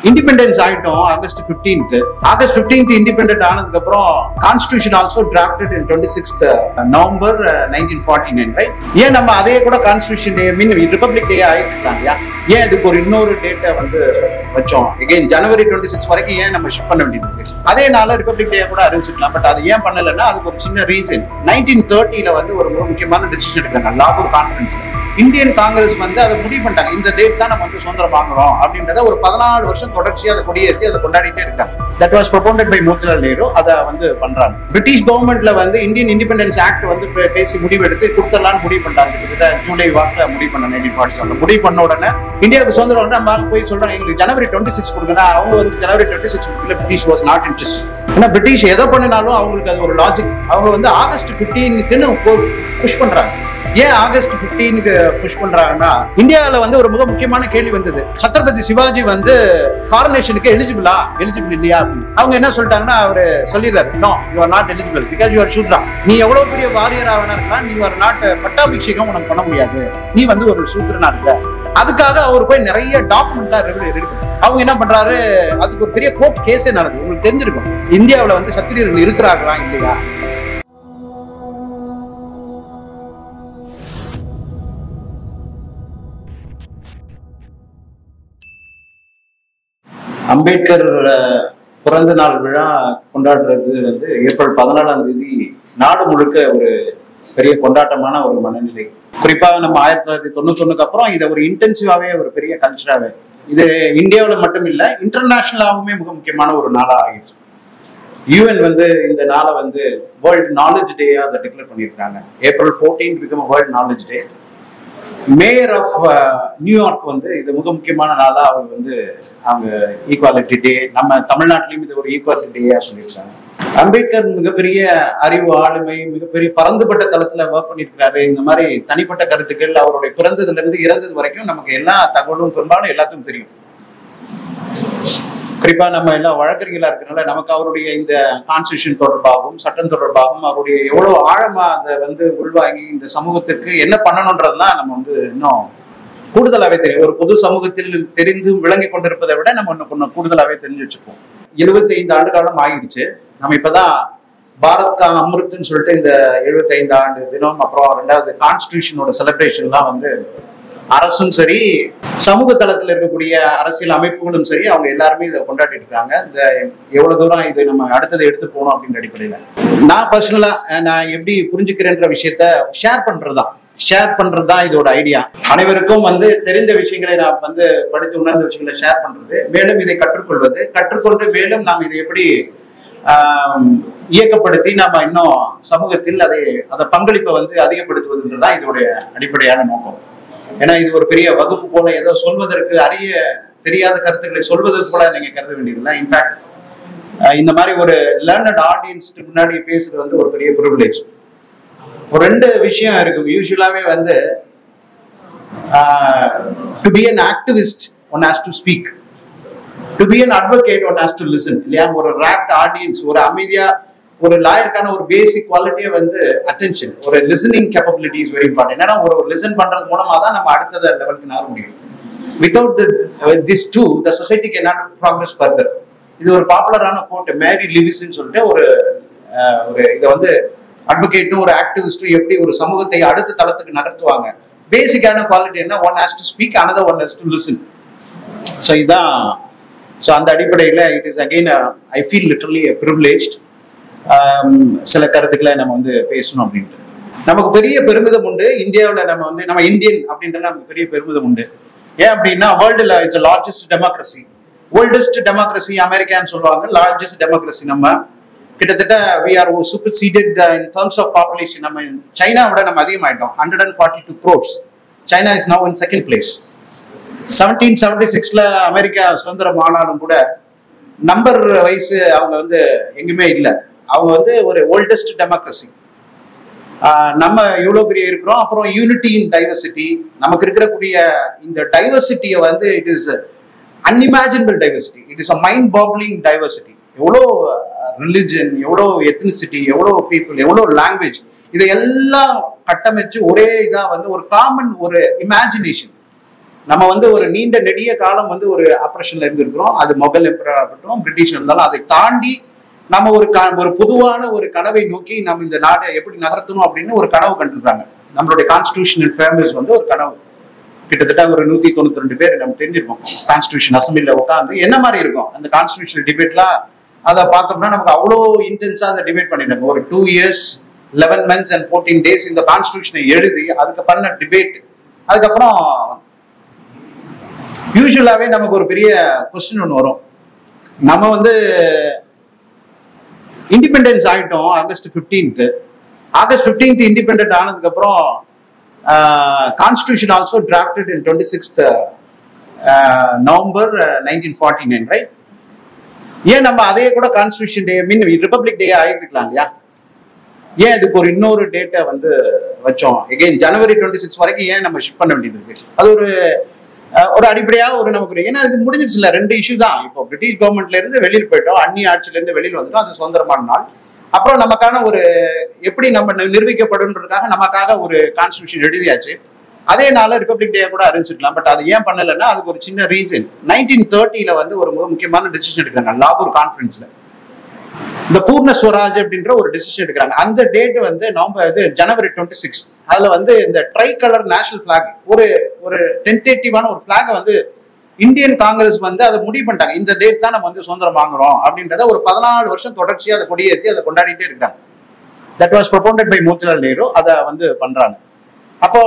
Independence ஆயிட்டோம் August 15th. August 15th independent ஆனதுக்கு அப்புறம் கான்ஸ்டிடியூஷன் ஆல்சோ டிராஃப்டட் இன் 26th November 1949, ரைட்? ஏன் நம்ம அதே கூட கான்ஸ்டிடியூஷன் டே மீன் ரிபப்ளிக் டே ஆயிட்டாங்க இல்லையா? ஏன் இதுக்கு ஒரு இன்னொரு டேட்டை வந்து வச்சோம்? எகைன் ஜனவரி 26 வரைக்கும் ஏன் நம்ம ஷிஃப்ட் பண்ண வேண்டியது இருக்கு? அதே நாள் ரிபப்ளிக் டே கூட அறிவிச்சிருக்கலாம். பட் அது ஏன் பண்ணலன்னா அதுக்கு ஒரு சின்ன ரீசன். 1930 வந்து ஒரு முக்கியமான டிசிஷன் எடுக்கிறாங்க லாகூர் கான்ஃபரன்ஸ்ல. இந்தியன் காங்கிரஸ் வந்து அதை முடிவு பண்ணிட்டாங்க, இந்த டேட் தான் நம்ம வந்து சுதந்திரம் வாங்குறோம் அப்படின்றத ஒரு 14 வருஷம் தொடர்ச்சியா அதை கொடியேற்றி அதை கொண்டாடிட்டே இருக்காங்க. That was propounded by Motilal Nehru. அதை வந்து பண்றாங்க. பிரிட்டிஷ் கவர்மெண்ட்ல வந்து இந்தியன் இண்டிபெண்டன்ஸ் ஆக்ட் வந்து பேசி முடிவெடுத்து கொடுத்துடலான்னு முடிவு பண்ணிட்டாங்க. கிட்டத்தட்ட ஜூலை வாக்கில் முடிவு பண்ண 1947 முடிவு பண்ண உடனே இந்தியாவுக்கு சுதந்திரம் வந்து நம்ம போய் சொல்றாங்க எங்களுக்கு ஜனவரி 26 கொடுக்குறா. அவங்க வந்து ஜனவரி 26 கொடுக்கல. British was not interest. ஏன்னா பிரிட்டிஷ் எதை பண்ணினாலும் அவங்களுக்கு அது ஒரு லாஜிக். அவங்க வந்து ஆகஸ்ட் 15க்குன்னு புஷ் பண்றாங்க. ஏன் ஆகஸ்ட் 15க்கு புஷ் பண்றாங்கன்னா இந்தியாவில வந்து ஒரு மிக முக்கியமான கேள்வி வந்தது. சத்ரபதி சிவாஜி வந்து காரனேஷனுக்கு எலிஜிபிள் இல்லையா அப்படின்னு. அவங்க என்ன சொல்லிட்டாங்கன்னா அவரு சொல்லிடுறாரு, no you are not eligible because you are Shudra. நீ எவ்வளவு பெரிய வாரியரா வேணா இருக்கலாம், நீ ஒரு நாட்டு பட்டாபிஷேகம் உனக்கு பண்ண முடியாது, நீ வந்து ஒரு சூத்திரனா இருக்க. அதுக்காக அவர் போய் நிறைய டாக்குமெண்ட்லாம் ரெடி பண்ணி அவங்க என்ன பண்றாரு, அதுக்கு ஒரு பெரிய கோர்ட் கேஸே நடக்குது. உங்களுக்கு தெரிஞ்சிருக்கும் இந்தியாவில வந்து சத்திரியர்கள் இருக்கிறாங்களா இல்லையா. அம்பேத்கர் பிறந்த நாள் விழா கொண்டாடுறது வந்து ஏப்ரல் 14ஆம் தேதி நாடு முழுக்க ஒரு பெரிய கொண்டாட்டமான ஒரு மனநிலை. குறிப்பாக நம்ம 1991 அப்புறம் இதை ஒரு இன்டென்சிவாவே ஒரு பெரிய கல்ச்சராவே இது இந்தியாவில் மட்டும் இல்லை இன்டர்நேஷனலாகவுமே மிக முக்கியமான ஒரு நாளா ஆகிடுச்சு. யூஎன் வந்து இந்த நாளை வந்து வேர்ல்டு நாலேஜ் டேயா அதை டிக்ளேர் பண்ணியிருக்காங்க. April 14 become world knowledge day. Mayor of New York வந்து இது மிக முக்கியமான நாளா அவங்க வந்து அவங்க ஈக்குவாலிட்டி டே, நம்ம தமிழ்நாட்டிலையும் இது ஒரு ஈக்குவாலிட்டி டேயா சொல்லியிருக்காங்க. அம்பேத்கர் மிகப்பெரிய அறிவு ஆளுமை, மிகப்பெரிய பரந்துபட்ட தளத்துல ஒர்க் பண்ணியிருக்கிறாரு. இந்த மாதிரி தனிப்பட்ட கருத்துக்கள் அவருடைய பிறந்ததுல இருந்து இறந்தது வரைக்கும் நமக்கு எல்லா தகவலும் பெரும்பாலும் எல்லாத்துக்கும் தெரியும். குறிப்பா நம்ம எல்லாம் வழக்கறிஞர்களா இருக்கிறனால நமக்கு அவருடைய இந்த கான்ஸ்டிடியூஷன் தொடர்பாகவும் சட்டம் தொடர்பாகவும் அவருடைய எவ்வளவு ஆழமா அதை வந்து உள்வாங்கி இந்த சமூகத்திற்கு என்ன பண்ணணும்ன்றதுலாம் நம்ம வந்து இன்னும் கூடுதலாவே தெரியும். ஒரு பொது சமூகத்தில் தெரிந்து விளங்கி கொண்டிருப்பதை விட நம்ம இன்னும் கூடுதலாவே தெரிஞ்சு வச்சுப்போம். 75 ஆண்டு காலம் ஆகிடுச்சு. நம்ம இப்பதான் பாரத் கா அமிர்த்னு சொல்லிட்டு இந்த 75 ஆண்டு தினம் அப்புறம் 2வது கான்ஸ்டிடியூஷனோட செலிப்ரேஷன்லாம் வந்து அரசும் சரி சமூக தளத்தில் இருக்கக்கூடிய அரசியல் அமைப்புகளும் சரி அவங்க எல்லாருமே இதை கொண்டாடிட்டு இருக்காங்க. இந்த எவ்வளவு தூரம் இது நம்ம அடுத்ததை எடுத்து போகணும் அப்படின்ற அடிப்படையில நான் பர்சனலா நான் எப்படி புரிஞ்சுக்கிறேன்ற விஷயத்த ஷேர் பண்றதுதான் இதோட ஐடியா. அனைவருக்கும் வந்து தெரிந்த விஷயங்களை நான் வந்து படித்து உணர்ந்த விஷயங்களை ஷேர் பண்றது, மேலும் இதை கற்றுக்கொண்டு மேலும் நாம் இதை எப்படி இயக்கப்படுத்தி நாம இன்னும் சமூகத்தில் அதை பங்களிப்பை வந்து அதிகப்படுத்துவதுன்றதுதான் இதோடைய அடிப்படையான நோக்கம். ஏன்னா இது ஒரு பெரிய வகுப்பு போல ஏதோ சொல்வதற்கு அறிய தெரியாத கருத்துக்களை சொல்வதற்கு போல நீங்க கருத வேண்டியதில்லை. இன்ஃபேக்ட் இந்த மாதிரி ஒரு லேர்னட் ஆடியன்ஸ்க்கு முன்னாடி பேசுறது வந்து ஒரு பெரிய ப்ரிவிலேஜ். ஒரு 2 விஷயம் இருக்கு. யூஸ்வலாவே வந்து to be an activist one has to speak, to be an advocate one has to listen இல்லையா. ஒரு ராப்ட் ஆடியன்ஸ், ஒரு அமைதியா ஒரு லாயருக்கான ஒரு பேசிக் குவாலிட்டியை வந்து அட்டென்ஷன், ஒரு listening capability is very important. ஏன்னா ஒரு லிசன் பண்றது மூலமா தான் நம்ம அடுத்த லெவலுக்கு நகர முடியும். Without this too the society can not progress further. இது ஒரு பாப்புலரான கோட் மேரி லிவிஸ்ன்னு சொல்லிட்டு ஒரு இதை வந்து அட்வொகேட்டும் ஒரு ஆக்டிவிஸ்டும் எப்படி ஒரு சமூகத்தை அடுத்த தளத்துக்கு நகர்த்துவாங்க. பேசிக்கான குவாலிட்டி என்ன, one has to speak, another one has to listen. So இதான். ஸோ அந்த அடிப்படையில் it is again I feel literally privileged சில கருத்துக்களை நம்ம வந்து பேசணும் அப்படின்ட்டு. நமக்கு பெரிய பெருமிதம் உண்டு இந்தியாவில். நம்ம இந்தியன் அப்படின்ற நமக்கு பெரிய பெருமிதம் உண்டு. ஏன் அப்படின்னா வேர்ல்டுல it's largest democracy, oldest democracy அமெரிக்கான்னு சொல்லுவாங்க. லார்ஜஸ்ட் டெமோக்ரஸி நம்ம கிட்டத்தட்ட we are superseded in terms of population. நம்ம சைனாவோட நம்ம அதிகமாயிட்டோம். 142 crores. China is now in second place. 1776ல அமெரிக்கா சுதந்திரம் ஆனாலும் கூட நம்பர் வைஸ் அவங்க வந்து எங்குமே இல்லை. அவங்க வந்து ஒரு ஓல்டஸ்ட் டெமோக்ரஸி. நம்ம இவ்வளவு பெரிய இருக்கிறோம். அப்புறம் யூனிட்டி இன் டைவர்சிட்டி, நமக்கு இருக்கக்கூடிய இந்த டைவர்சிட்டியை வந்து it is unimaginable diversity, it is a mind boggling diversity. எவ்வளோ ரிலிஜன், எவ்வளோ எத்னிசிட்டி, எவ்வளோ பீப்புள், எவ்வளோ லாங்குவேஜ், இதையெல்லாம் கட்டமைச்சு ஒரே இதா வந்து ஒரு காமன் ஒரு இமேஜினேஷன், நம்ம வந்து ஒரு நீண்ட நெடிய காலம் வந்து ஒரு ஆப்ரேஷன்ல இருந்திருக்கிறோம். அது மொகல் எம்பரர் ஆகட்டும், பிரிட்டிஷ் இருந்தாலும் அதை தாண்டி நம்ம ஒரு பொதுவான ஒரு கனவை நோக்கி நம்ம இந்த நாடை எப்படி நகர்த்தணும் அப்படின்னு ஒரு கனவு கண்டுருக்காங்க. நம்மளுடைய கான்ஸ்டிடியூஷனல் ஃபேமிலிஸ் வந்து ஒரு கனவு, கிட்டத்தட்ட ஒரு 192 பேர் நம்ம தெரிஞ்சிருக்கோம். கான்ஸ்டிடியூஷன் அசம்பிளில உட்காந்து என்ன மாதிரி இருக்கும் அந்த கான்ஸ்டிடியூஷனல் டிபேட்லாம் அதை பார்த்தோம்னா நமக்கு அவ்வளோ இன்டென்ஸா அதை டிபேட் பண்ணிட்டாங்க. ஒரு 2 years 11 months and 14 days இந்த கான்ஸ்டிடியூஷனை எழுதி அதுக்கு பண்ண டிபேட். அதுக்கப்புறம் யூஸ்வலாவே நமக்கு ஒரு பெரிய கொஸ்டின் ஒன்று வரும். நம்ம வந்து இண்டிபெண்டன்ஸ் ஆயிட்டோம் August 15th. August 15th independent ஆனதுக்கு அப்புறம் கான்ஸ்டிடியூஷன் ஆல்சோ டிராஃப்டட் இன் 26th November 1949, ரைட்? ஏன் நம்ம அதே கூட கான்ஸ்டிடியூஷன் டே மீன் ரிபப்ளிக் டே ஆகிருக்கலாம் இல்லையா? ஏன் இதுக்கு ஒரு இன்னொரு டேட்டை வந்து வச்சோம்? எகைன் ஜனவரி 26 வரைக்கும் ஏன் நம்ம ஷிஃப்ட் பண்ண வேண்டியது இருக்கு? அது ஒரு அடிப்படையாக ஒரு நமக்கு, ஏன்னா இது முடிஞ்சிருச்சு இல்ல, 2 இஷ்யூ தான். இப்போ பிரிட்டிஷ் கவர்மெண்ட்ல இருந்து வெளியில் போயிட்டோம், அந்நிய ஆட்சியில இருந்து வெளியில் வந்துட்டோம், அது சுதந்திரமான நாள். அப்புறம் நமக்கான ஒரு எப்படி நம்ம நிரூபிக்கப்படுன்றதுக்காக நமக்காக ஒரு கான்ஸ்டிடியூஷன் எழுதியாச்சு. அதே நாள் ரிபப்ளிக் டே கூட அறிவிச்சிருக்கலாம். பட் அது ஏன் பண்ணலைன்னா அதுக்கு ஒரு சின்ன ரீசன். 1930 வந்து ஒரு முக்கியமான டிசிஷன் எடுக்கிறாங்க லாகூர் கான்ஃபரன்ஸ்ல. இந்த பூர்ண ஸ்வராஜ் அப்படின்ற ஒரு டிசிஷன் எடுக்கிறாங்க. அந்த டேட் வந்து ஜனவரி 26. அதுல வந்து இந்த ட்ரை கலர் நேஷனல் பிளாக் ஒரு டென்டேட்டிவான ஒரு பிளாக வந்து இந்தியன் காங்கிரஸ் வந்து அதை முடிவு பண்ணிட்டாங்க. இந்த டேட் தான் நம்ம வந்து சுதந்திரம் வாங்குறோம் அப்படின்றத ஒரு 14 வருஷம் தொடர்ச்சியா அதை கொடியேற்றி அதை கொண்டாடிட்டே இருக்காங்க. That was propounded by Motilal Nehru. அதை வந்து பண்றாங்க. அப்போ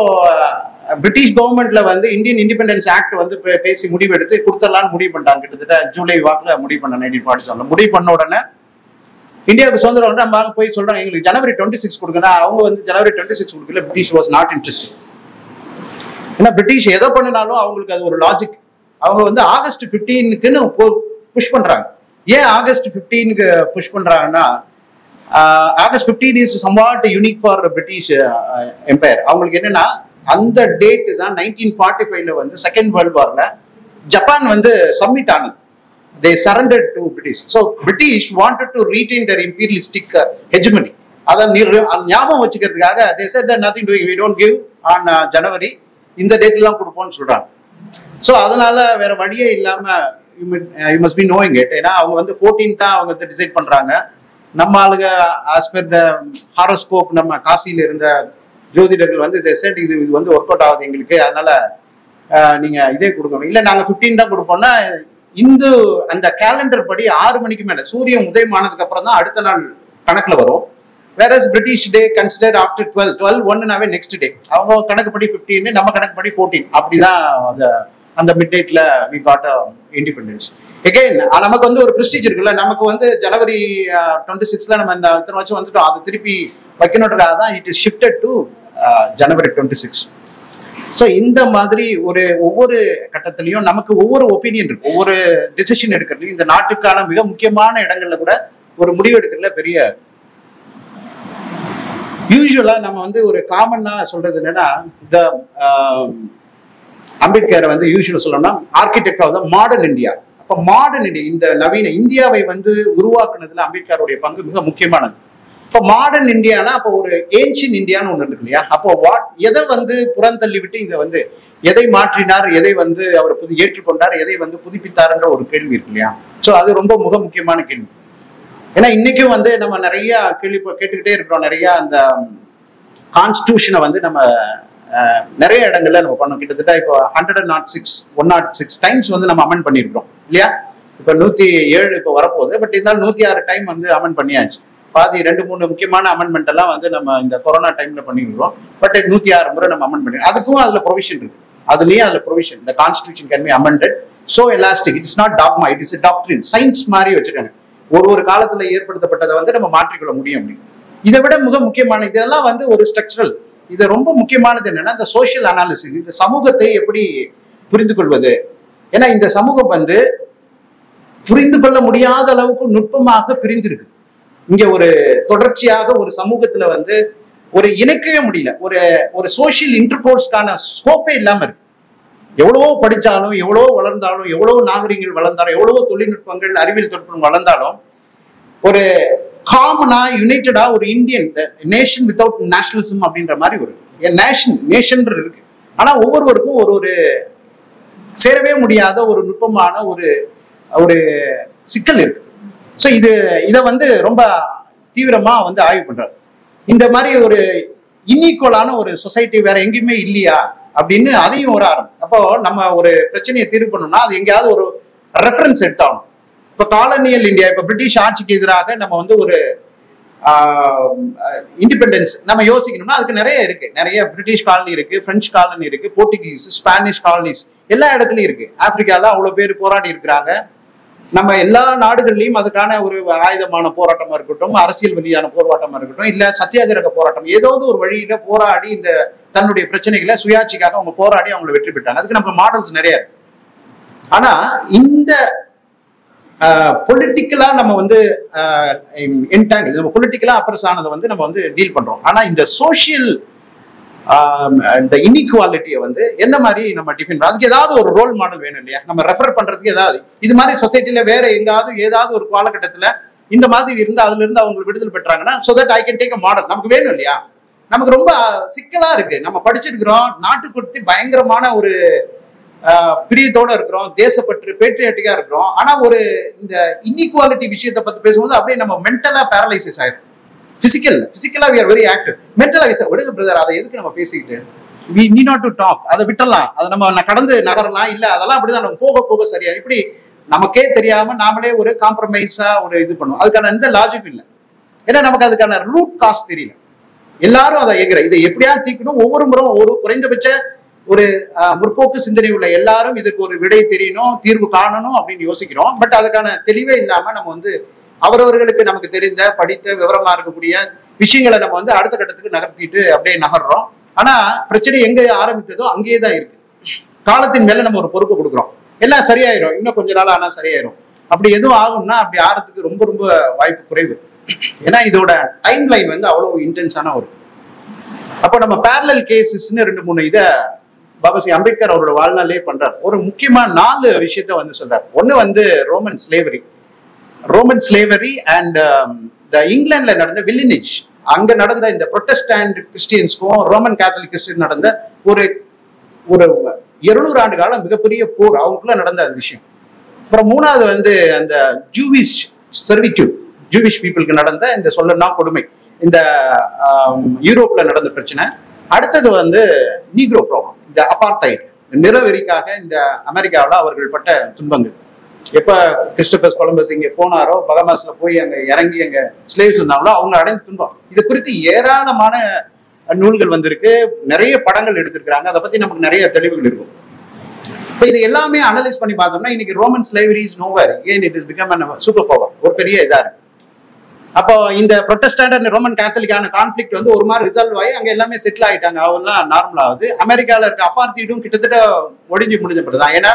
பிரிட்டிஷ் கவர்மெண்ட்ல வந்து இந்தியன் இண்டிபெண்டன்ஸ் ஆக்ட் வந்து பேசி முடிவெடுத்து கொடுத்தலான்னு முடிவு பண்ணிட்டாங்க. கிட்டத்தட்ட ஜூலை வாக்குல முடிவு பண்ண 1947 முடிவு பண்ண உடனே இந்தியாவுக்கு சுதந்திரம் வந்து நம்ம போய் சொல்றாங்க எங்களுக்கு ஜனவரி 26 கொடுக்கணும். அவங்க வந்து ஜனவரி 26 கொடுக்கல. British was not interest. ஏன்னா பிரிட்டிஷ் எதை பண்ணினாலும் அவங்களுக்கு அது ஒரு லாஜிக். அவங்க வந்து ஆகஸ்ட் 15க்குன்னு புஷ் பண்றாங்க. ஏன் ஆகஸ்ட் 15க்கு புஷ் பண்றாங்கன்னா August 15 is somewhat unique for British empire. அவங்களுக்கு என்னன்னா அந்த டேட் தான் 1945 வந்து செகண்ட் வேர்ல்ட் வார்ல ஜப்பான் வந்து சப்மிட் ஆனது. They surrendered to British. So British wanted to retain their imperialistic hegemony. அதான் ஞாபகம் வச்சுக்கிறதுக்காக they said that nothing doing, we don't give on January, இந்த டேட்லாம் கொடுப்போம்னு சொல்றாங்க. ஸோ அதனால வேற வழியே இல்லாம you must be knowing it. ஏன்னா அவங்க வந்து 14th தான் அவங்க வந்து டிசைட் பண்றாங்க. நம்ம ஆளுங்க ஆஸ் பெர் த ஹாரோஸ்கோப் நம்ம காசியில இருந்த ஜோதிடர்கள் வந்து they said இது வந்து ஒர்க் அவுட் ஆகுது எங்களுக்கு, அதனால நீங்க இதே கொடுக்கணும். இல்லை நாங்க 15 தான் கொடுப்போம்னா இந்து அந்த கேலண்டர் படி 6 மணிக்கு மேல சூரியன் உதயமானதுக்கு அப்புறம் தான் அடுத்த நாள் கணக்குல வரும். வேறஸ் பிரிட்டிஷ் டே கன்சிடர் ஆஃப்டர் 12 நெக்ஸ்ட் டே. அவங்க கணக்குப்படி 15, நம்ம கணக்குப்படி 14. அப்படிதான் அந்த மிட் டேட்ல வி காட் இண்டிபெண்டன்ஸ். எகைன் நமக்கு வந்து ஒரு ப்ரெஸ்டீஜ் இருக்குல்ல, நமக்கு வந்து ஜனவரி 26ல நம்ம இந்த இத்தனை வருஷம் வந்துட்டோம், அதை திருப்பி வைக்கணுன்றதுக்காக தான் it is shifted to January 26. So இந்த மாதிரி ஒவ்வொரு கட்டத்திலையும் நமக்கு ஒவ்வொரு ஒப்பீனியன் இருக்கு. ஒவ்வொரு டிசிஷன் எடுக்கிறதுலையும் இந்த நாட்டுக்கான மிக முக்கியமான இடங்கள்ல கூட ஒரு முடிவு எடுக்கிறதுல பெரிய யூஸ்வலா நம்ம வந்து ஒரு காமனா சொல்றது என்னன்னா இந்த அம்பேத்கரை வந்து யூஸ்வலா சொல்லணும்னா architect of the modern India. அப்ப மாடர்ன் இந்தியா, இந்த நவீன இந்தியாவை வந்து உருவாக்குனதுல அம்பேத்கருடைய பங்கு மிக முக்கியமானது. இப்போ மாடர்ன் இந்தியானா அப்போ ஒரு ஏன்ஷியன் இந்தியான்னு ஒன்று இருக்கு இல்லையா? அப்போ எதை வந்து புறந்தள்ளி விட்டு இதை வந்து எதை மாற்றினார், எதை வந்து அவர் ஏற்றுக்கொண்டார், எதை வந்து புதுப்பித்தார்ன்ற ஒரு கேள்வி இருக்கு இல்லையா? ஸோ அது ரொம்ப மிக முக்கியமான கேள்வி. ஏன்னா இன்னைக்கும் வந்து நம்ம நிறைய கேள்வி கேட்டுக்கிட்டே இருக்கிறோம். நிறைய அந்த கான்ஸ்டிடியூஷனை வந்து நம்ம நிறைய இடங்கள்ல நம்ம பண்ணோம். கிட்டத்தட்ட இப்போ 106 டைம்ஸ் வந்து நம்ம அமெண்ட் பண்ணியிருக்கிறோம் இல்லையா? இப்போ 107 இப்போ வரப்போகுது. பட் இருந்தாலும் 106 டைம் வந்து அமெண்ட் பண்ணியாச்சு. பாதி 2-3 முக்கியமான அமெண்ட்மெண்ட் எல்லாம் வந்து நம்ம இந்த கொரோனா டைம்ல பண்ணிருக்கிறோம். பட் 106 முறை நம்ம அமெண்ட் பண்ணி அதுக்கும் அதுல ப்ரொவிஷன் இருக்கு. அதுலயும் அதுல ப்ரொவிஷன் இந்த constitution can be amended so elastic. It's not dogma, it is doctrine. Science மாதிரி வச்சிருக்காங்க. ஒரு காலத்துல ஏற்படுத்தப்பட்டதை வந்து நம்ம மாற்றிக்கொள்ள முடியும் அப்படின்னு. இதை விட மிக முக்கியமான இதெல்லாம் வந்து ஒரு ஸ்ட்ரக்சரல். இது ரொம்ப முக்கியமானது என்னன்னா இந்த சோசியல் அனாலிசிஸ். இந்த சமூகத்தை எப்படி புரிந்து கொள்வது? ஏன்னா இந்த சமூகம் வந்து புரிந்து கொள்ள முடியாத அளவுக்கு நுட்பமாக பிரிந்திருக்கு. இங்க ஒரு தொடர்ச்சியாக ஒரு சமூகத்துல வந்து ஒரு இணைக்கவே முடியல. ஒரு சோசியல் இன்டர்கோர்ஸ்க்கான ஸ்கோப்பே இல்லாம இருக்கு. எவ்வளவோ படிச்சாலும், எவ்வளவோ வளர்ந்தாலும், எவ்வளவோ நாகரிகங்கள் வளர்ந்தாலும், எவ்வளவோ தொழில்நுட்பங்கள் அறிவியல் தொழில்நுட்பம் வளர்ந்தாலும் ஒரு காமனா யுனைடடா ஒரு இந்தியன் நேஷன் வித்தவுட் நேஷனலிசம் அப்படின்ற மாதிரி ஒரு நேஷன் இருக்கு. ஆனா ஒவ்வொருவருக்கும் ஒரு சேரவே முடியாத ஒரு நுட்பமான ஒரு ஒரு சிக்கல் இருக்கு. ஸோ இதை வந்து ரொம்ப தீவிரமா வந்து ஆய்வு பண்றாரு. இந்த மாதிரி ஒரு இன்ஈக்குவலான ஒரு சொசைட்டி வேற எங்கேயுமே இல்லையா அப்படின்னு அதையும் ஒரு ஆரம்பம். அப்போ நம்ம ஒரு பிரச்சனையை தீர்வு பண்ணணும்னா அது எங்கேயாவது ஒரு ரெஃபரன்ஸ் எடுத்தாகணும். இப்போ காலனியல் இந்தியா, இப்போ பிரிட்டிஷ் ஆட்சிக்கு எதிராக நம்ம வந்து ஒரு இண்டிபெண்டன்ஸ் நம்ம யோசிக்கணும்னா அதுக்கு நிறைய இருக்கு. நிறைய பிரிட்டிஷ் காலனி இருக்கு, பிரெஞ்சு காலனி இருக்கு, போர்ச்சுகீஸ், ஸ்பானிஷ் காலனிஸ் எல்லா இடத்துலயும் இருக்கு. ஆப்பிரிக்கால அவ்வளவு பேர் போராடி இருக்கிறாங்க. நம்ம எல்லா நாடுகள்லயும் அதுக்கான ஒரு ஆயுதமான போராட்டமா இருக்கட்டும், அரசியல் வழியான போராட்டமா இருக்கட்டும், இல்ல சத்தியாகிரக போராட்டம், ஏதாவது ஒரு வழியில போராடி இந்த தன்னுடைய பிரச்சனைகளை சுயாட்சிக்காக அவங்க போராடி அவங்களை வெற்றி பெற்றாங்க. அதுக்கு நம்ம மாடல்ஸ் நிறைய இருக்கு. ஆனா இந்த பொலிட்டிக்கலா நம்ம வந்து என்டாங்கிள், நம்ம பொலிட்டிக்கலா அப்ரஸ் ஆனதை வந்து நம்ம வந்து டீல் பண்றோம். ஆனா இந்த சோசியல் இந்த இன்இக்வாலிட்டியை வந்து எந்த மாதிரி நம்ம டிஃபைன் பண்ண, அதுக்கு ஏதாவது ஒரு ரோல் மாடல் வேணும் இல்லையா? நம்ம ரெஃபர் பண்றதுக்கு ஏதாவது இது மாதிரி சொசைட்டில வேற எங்காவது ஏதாவது ஒரு காலகட்டத்துல இந்த மாதிரி இருந்து அதுல இருந்து அவங்க விடுதலை பெற்றாங்கன்னா so that I can take a model நமக்கு வேணும் இல்லையா? நமக்கு ரொம்ப சிக்கலா இருக்கு. நம்ம படிச்சிருக்கிறோம், நாட்டுக்கு பயங்கரமான ஒரு பிரியத்தோட இருக்கிறோம், தேசப்பற்று பேட்ரியாட்டிக்கா இருக்கிறோம். ஆனா ஒரு இந்த இன்இக்வாலிட்டி விஷயத்தை பத்தி பேசும்போது அப்படியே நம்ம மென்டலா பேரலைசிஸ் ஆயிரும். பிசிக்கலா we are very active. மென்டலா விடுங்க பிரதர், அதை எதுக்கு நம்ம பேசிக்கிட்டு, we need not to talk, அதை விட்டுறலாம், அதை நம்ம கடந்து நகரலாம். இல்ல அதெல்லாம் அப்படிதான் நம்ம போக போக சரியா, இப்படி நமக்கே தெரியாம நாமளே ஒரு காம்ப்ரமைஸா ஒரு இது பண்ணுவோம். அதுக்கான எந்த லாஜிக் இல்லை. ஏன்னா நமக்கு அதுக்கான ரூட் காஸ்ட் தெரியல. எல்லாரும் அதை இதை எப்படியாவது தீக்கணும். ஒவ்வொரு முறை ஒரு குறைந்தபட்ச ஒரு முற்போக்கு சிந்தனை உள்ள எல்லாரும் இதுக்கு ஒரு விடை தெரியணும், தீர்வு காணணும் அப்படின்னு யோசிக்கிறோம். பட் அதுக்கான தெளிவே இல்லாம நம்ம வந்து அவரவர்களுக்கு நமக்கு தெரிந்த படித்த விவரமா இருக்கக்கூடிய விஷயங்களை நம்ம வந்து அடுத்த கட்டத்துக்கு நகர்த்திட்டு அப்படியே நகர்றோம். ஆனா பிரச்சனை எங்க ஆரம்பித்ததோ அங்கேயே தான் இருக்கு. காலத்தின் மேல நம்ம ஒரு பொறுப்பு கொடுக்குறோம், எல்லாம் சரியாயிரும், இன்னும் கொஞ்ச நாள் ஆனா சரியாயிரும். அப்படி எதுவும் ஆகும்னா அப்படி ஆறதுக்கு ரொம்ப ரொம்ப வாய்ப்பு குறைவு. ஏன்னா இதோட டைம் லைன் வந்து அவ்வளவு இன்டென்ஸான ஒரு. அப்போ நம்ம பேரலல் கேசஸ்ன்னு 2-3 இதை பாபாசி அம்பேத்கர் அவரோட வாழ்நாளே பண்றாரு. ஒரு முக்கியமா 4 விஷயத்த வந்து சொல்றாரு. ஒண்ணு வந்து ரோமன் ஸ்லேவரி அண்ட் இங்கிலாந்துல நடந்த வில்லினேஜ், அங்க நடந்த இந்த புரொட்டஸ்டன்ட் கிறிஸ்டியன்ஸ்க்கும் ரோமன் கேத்தலிக் கிறிஸ்டியன் நடந்த ஒரு 200 ஆண்டு காலம் மிகப்பெரிய போர் அவங்களுக்குள்ள நடந்த அந்த விஷயம். அப்புறம் 3வது வந்து அந்த ஜூவிஷ் சர்விட்யூட், ஜூவிஷ் பீப்புளுக்கு நடந்த இந்த சொல்லனா கொடுமை, இந்த யூரோப்ல நடந்த பிரச்சனை. அடுத்தது வந்து நீக்ரோ ப்ராப்ளம், இந்த அபார்த்தைட், நிறவெறிக்காக இந்த அமெரிக்காவில் அவர்கள் பட்ட துன்பங்கள். எப்ப கிறிஸ்டோபர் கொலம்பஸ் இங்க போனாரோ, பகமாஸ்ல போய் அங்க இறங்கி அங்க ஸ்லேவ்ஸ் இருந்தாங்களோ அவங்க அடைந்த துன்பம், இது குறித்து ஏராளமான நூல்கள் வந்திருக்கு, நிறைய படங்கள் எடுத்திருக்கிறாங்க. அதை பத்தி நமக்கு நிறைய தெளிவுகள் இருக்கும். இப்போ இது எல்லாமே அனலைஸ் பண்ணி பார்த்தோம்னா இன்னைக்கு ரோமன் ஸ்லேவரி இஸ் நோவேர், ஏன் it is become super power, ஒரு பெரிய இதா இருக்கு. அப்போ இந்த புரொட்டஸ்டன்ட் அண்ட் ரோமன் கேத்தலிக்கான கான்ஃபிளிக்ட் வந்து ஒரு மாதிரி ரிசால்வ் ஆகி அங்க எல்லாமே செட்டில் ஆயிட்டாங்க, அவெல்லாம் நார்மல் ஆகுது. அமெரிக்கால இருக்க அபார்த்தைடும் கிட்டத்தட்ட முடிஞ்சப்பட்டதான். ஏன்னா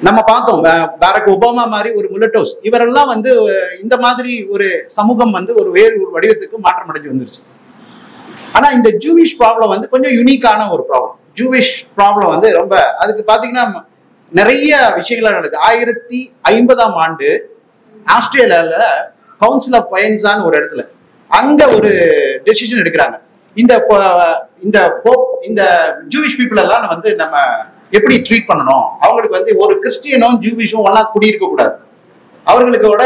நம்ம பார்த்தோம் பாரக் ஒபாமா மாதிரி ஒரு முல்லட்டோஸ், இவரெல்லாம் வந்து இந்த மாதிரி ஒரு சமூகம் வந்து ஒரு வேறு ஒரு வடிவத்துக்கு மாற்றம் அடைஞ்சு வந்துருச்சு. ஆனா இந்த ஜூவிஷ் ப்ராப்ளம் வந்து கொஞ்சம் யூனிக்கான ஒரு ப்ராப்ளம். ஜூவிஷ் ப்ராப்ளம் வந்து ரொம்ப, அதுக்கு பாத்தீங்கன்னா நிறைய விஷயங்கள் நடக்குது. 1050ஆம் ஆண்டு ஆஸ்திரேலியால கவுன்சில் ஆஃப் பயன்ஸான்னு ஒரு இடத்துல அங்க ஒரு டெசிஷன் எடுக்கிறாங்க. இந்த ஜூவிஷ் பீப்புள் எல்லாம் வந்து நம்ம எப்படி ட்ரீட் பண்ணணும், அவங்களுக்கு வந்து ஒரு கிறிஸ்டியனும் ஜூவிஷும் ஒன்னா குடியிருக்க கூடாது, அவர்களுக்கோட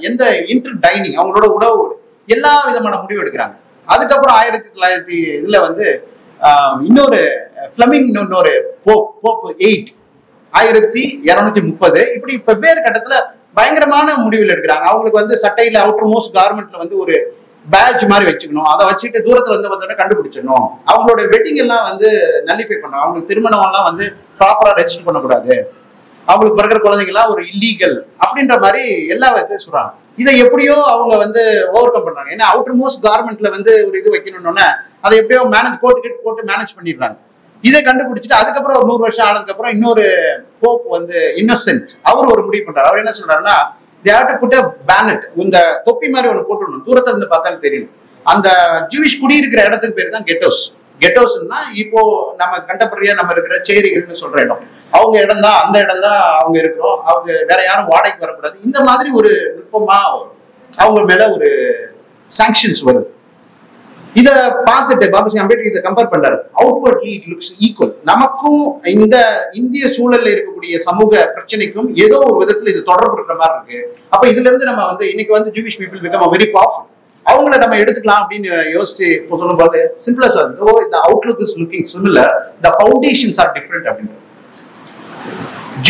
எந்த இன்டர் டைனிங், அவங்களோட உணவு, எல்லா விதமான முடிவு எடுக்கிறாங்க. அதுக்கப்புறம் 1900 வந்து இன்னொரு ஃபிளமிங், இன்னொரு போப் 8 1230 இப்படி வெவ்வேறு கட்டத்துல பயங்கரமான முடிவுகள் எடுக்கிறாங்க. அவங்களுக்கு வந்து சட்டையில அவுட்டர் மோஸ்ட் கார்மெண்ட்ல வந்து ஒரு பேட்ச் மாதிரி வச்சுக்கணும், அதை வச்சுட்டு தூரத்துல இருந்து வந்தோடனே கண்டுபிடிச்சிடணும். அவங்களோட வெட்டிங் எல்லாம் வந்து நல்லிஃபை பண்ணணும், அவங்களுக்கு திருமணம் எல்லாம் வந்து ப்ராப்பரா ரெஜிஸ்டர் பண்ணக்கூடாது, அவங்களுக்கு பிறகுற குழந்தைங்கலாம் ஒரு இல்லீகல் அப்படின்ற மாதிரி எல்லா விதத்தையும் சொல்றாங்க. இதை எப்படியோ அவங்க வந்து ஓவர் கம் பண்றாங்க. ஏன்னா அவுட்டர் மோஸ்ட் கார்மெண்ட்ல வந்து ஒரு இது வைக்கணும்னு அதை எப்படியோ போட்டு மேனேஜ் பண்ணிடுறாங்க. இதை கண்டுபிடிச்சிட்டு அதுக்கப்புறம் ஒரு 100 வருஷம் ஆனதுக்கு அப்புறம் இன்னொரு போப் வந்து இன்னோசென்ட் அவர் ஒரு முடிவு பண்றாரு. அவர் என்ன சொல்றாருன்னா, they have to put a banner, இந்த தொப்பி மாதிரி ஒன்று போட்டுடணும், தூரத்துல இருந்து பார்த்தாலும் தெரியணும். அந்த ஜூவிஷ் குடியிருக்கிற இடத்துக்கு பேர் தான் கெட்டோஸ். கெட்டோஸ்ன்னா இப்போ நம்ம கண்டபடியா நம்ம இருக்கிற சேரிகள்னு சொல்ற இடம், அவங்க இடம் தான், அந்த இடம் தான் அவங்க இருக்கிறோம், அவங்க வேற யாரும் வாடகைக்கு வரக்கூடாது. இந்த மாதிரி ஒரு நுட்பமா அவங்க மேல ஒரு சாங்ஷன்ஸ் வருது. இதை பார்த்துட்டு பாபா அம்பேத்கர் இதை கம்பேர் பண்றாரு. Outwardly it looks equal. நமக்கும் இந்த இந்திய சூழல்ல இருக்கக்கூடிய சமூக பிரச்சனைக்கும் ஏதோ ஒரு விதத்துல இது தொடர்பு இருக்கிற மாதிரி இருக்கு. அப்ப இதுல இருந்து நம்ம வந்து இன்னைக்கு வந்து Jewish people become very powerful, அவங்கள நம்ம எடுத்துக்கலாம் அப்படின்னு யோசிச்சு சொல்லும்போது சிம்பிளா சொல்லுங்க, இந்த outlook is looking similar, the foundations are different அப்படின்றது.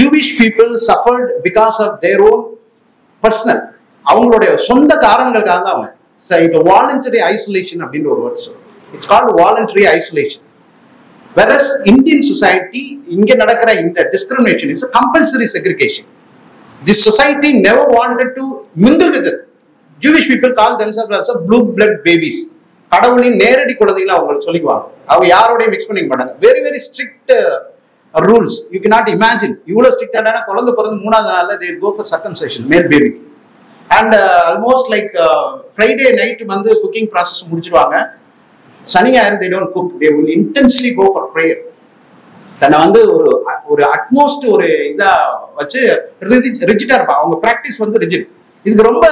Jewish people suffered because of their own personal, அவங்களுடைய சொந்த காரணங்களுக்காக தான் அவங்க இப்போ வாலண்டரி ஐசோலேஷன் அப்படின்ற ஒரு வேர்ட் சொல்லுவோம். It's called voluntary isolation. whereas Indian society இங்க நடக்கிற இந்த discrimination is compulsory segregation. This society never wanted to mingle with it. Jewish people call themselves as blue blood babies. கடவுளின் நேரடி குழந்தைகளை அவங்க சொல்லிக்குவாங்க. அவங்க யாரோடையும் மிக்ஸ் பண்ணிக்க மாட்டாங்க. Very very strict rules. You cannot imagine. இவ்வளவு ஸ்ட்ரிக்டான குழந்தை பிறந்து 3வது நாள்ல they go for circumcision male baby. And almost like Friday night வந்து cooking process முடிச்சிடுவாங்க. சனி ஞாயிறு they don't cook. They will intensely go for prayer. தன்னை வந்து ஒரு அட்மோஸ்ட் ஒரு இதா வச்சு ரிஜிட்டா இருப்பாங்க. அவங்க பிராக்டிஸ் வந்து ரிஜிட். இதுக்கு ரொம்ப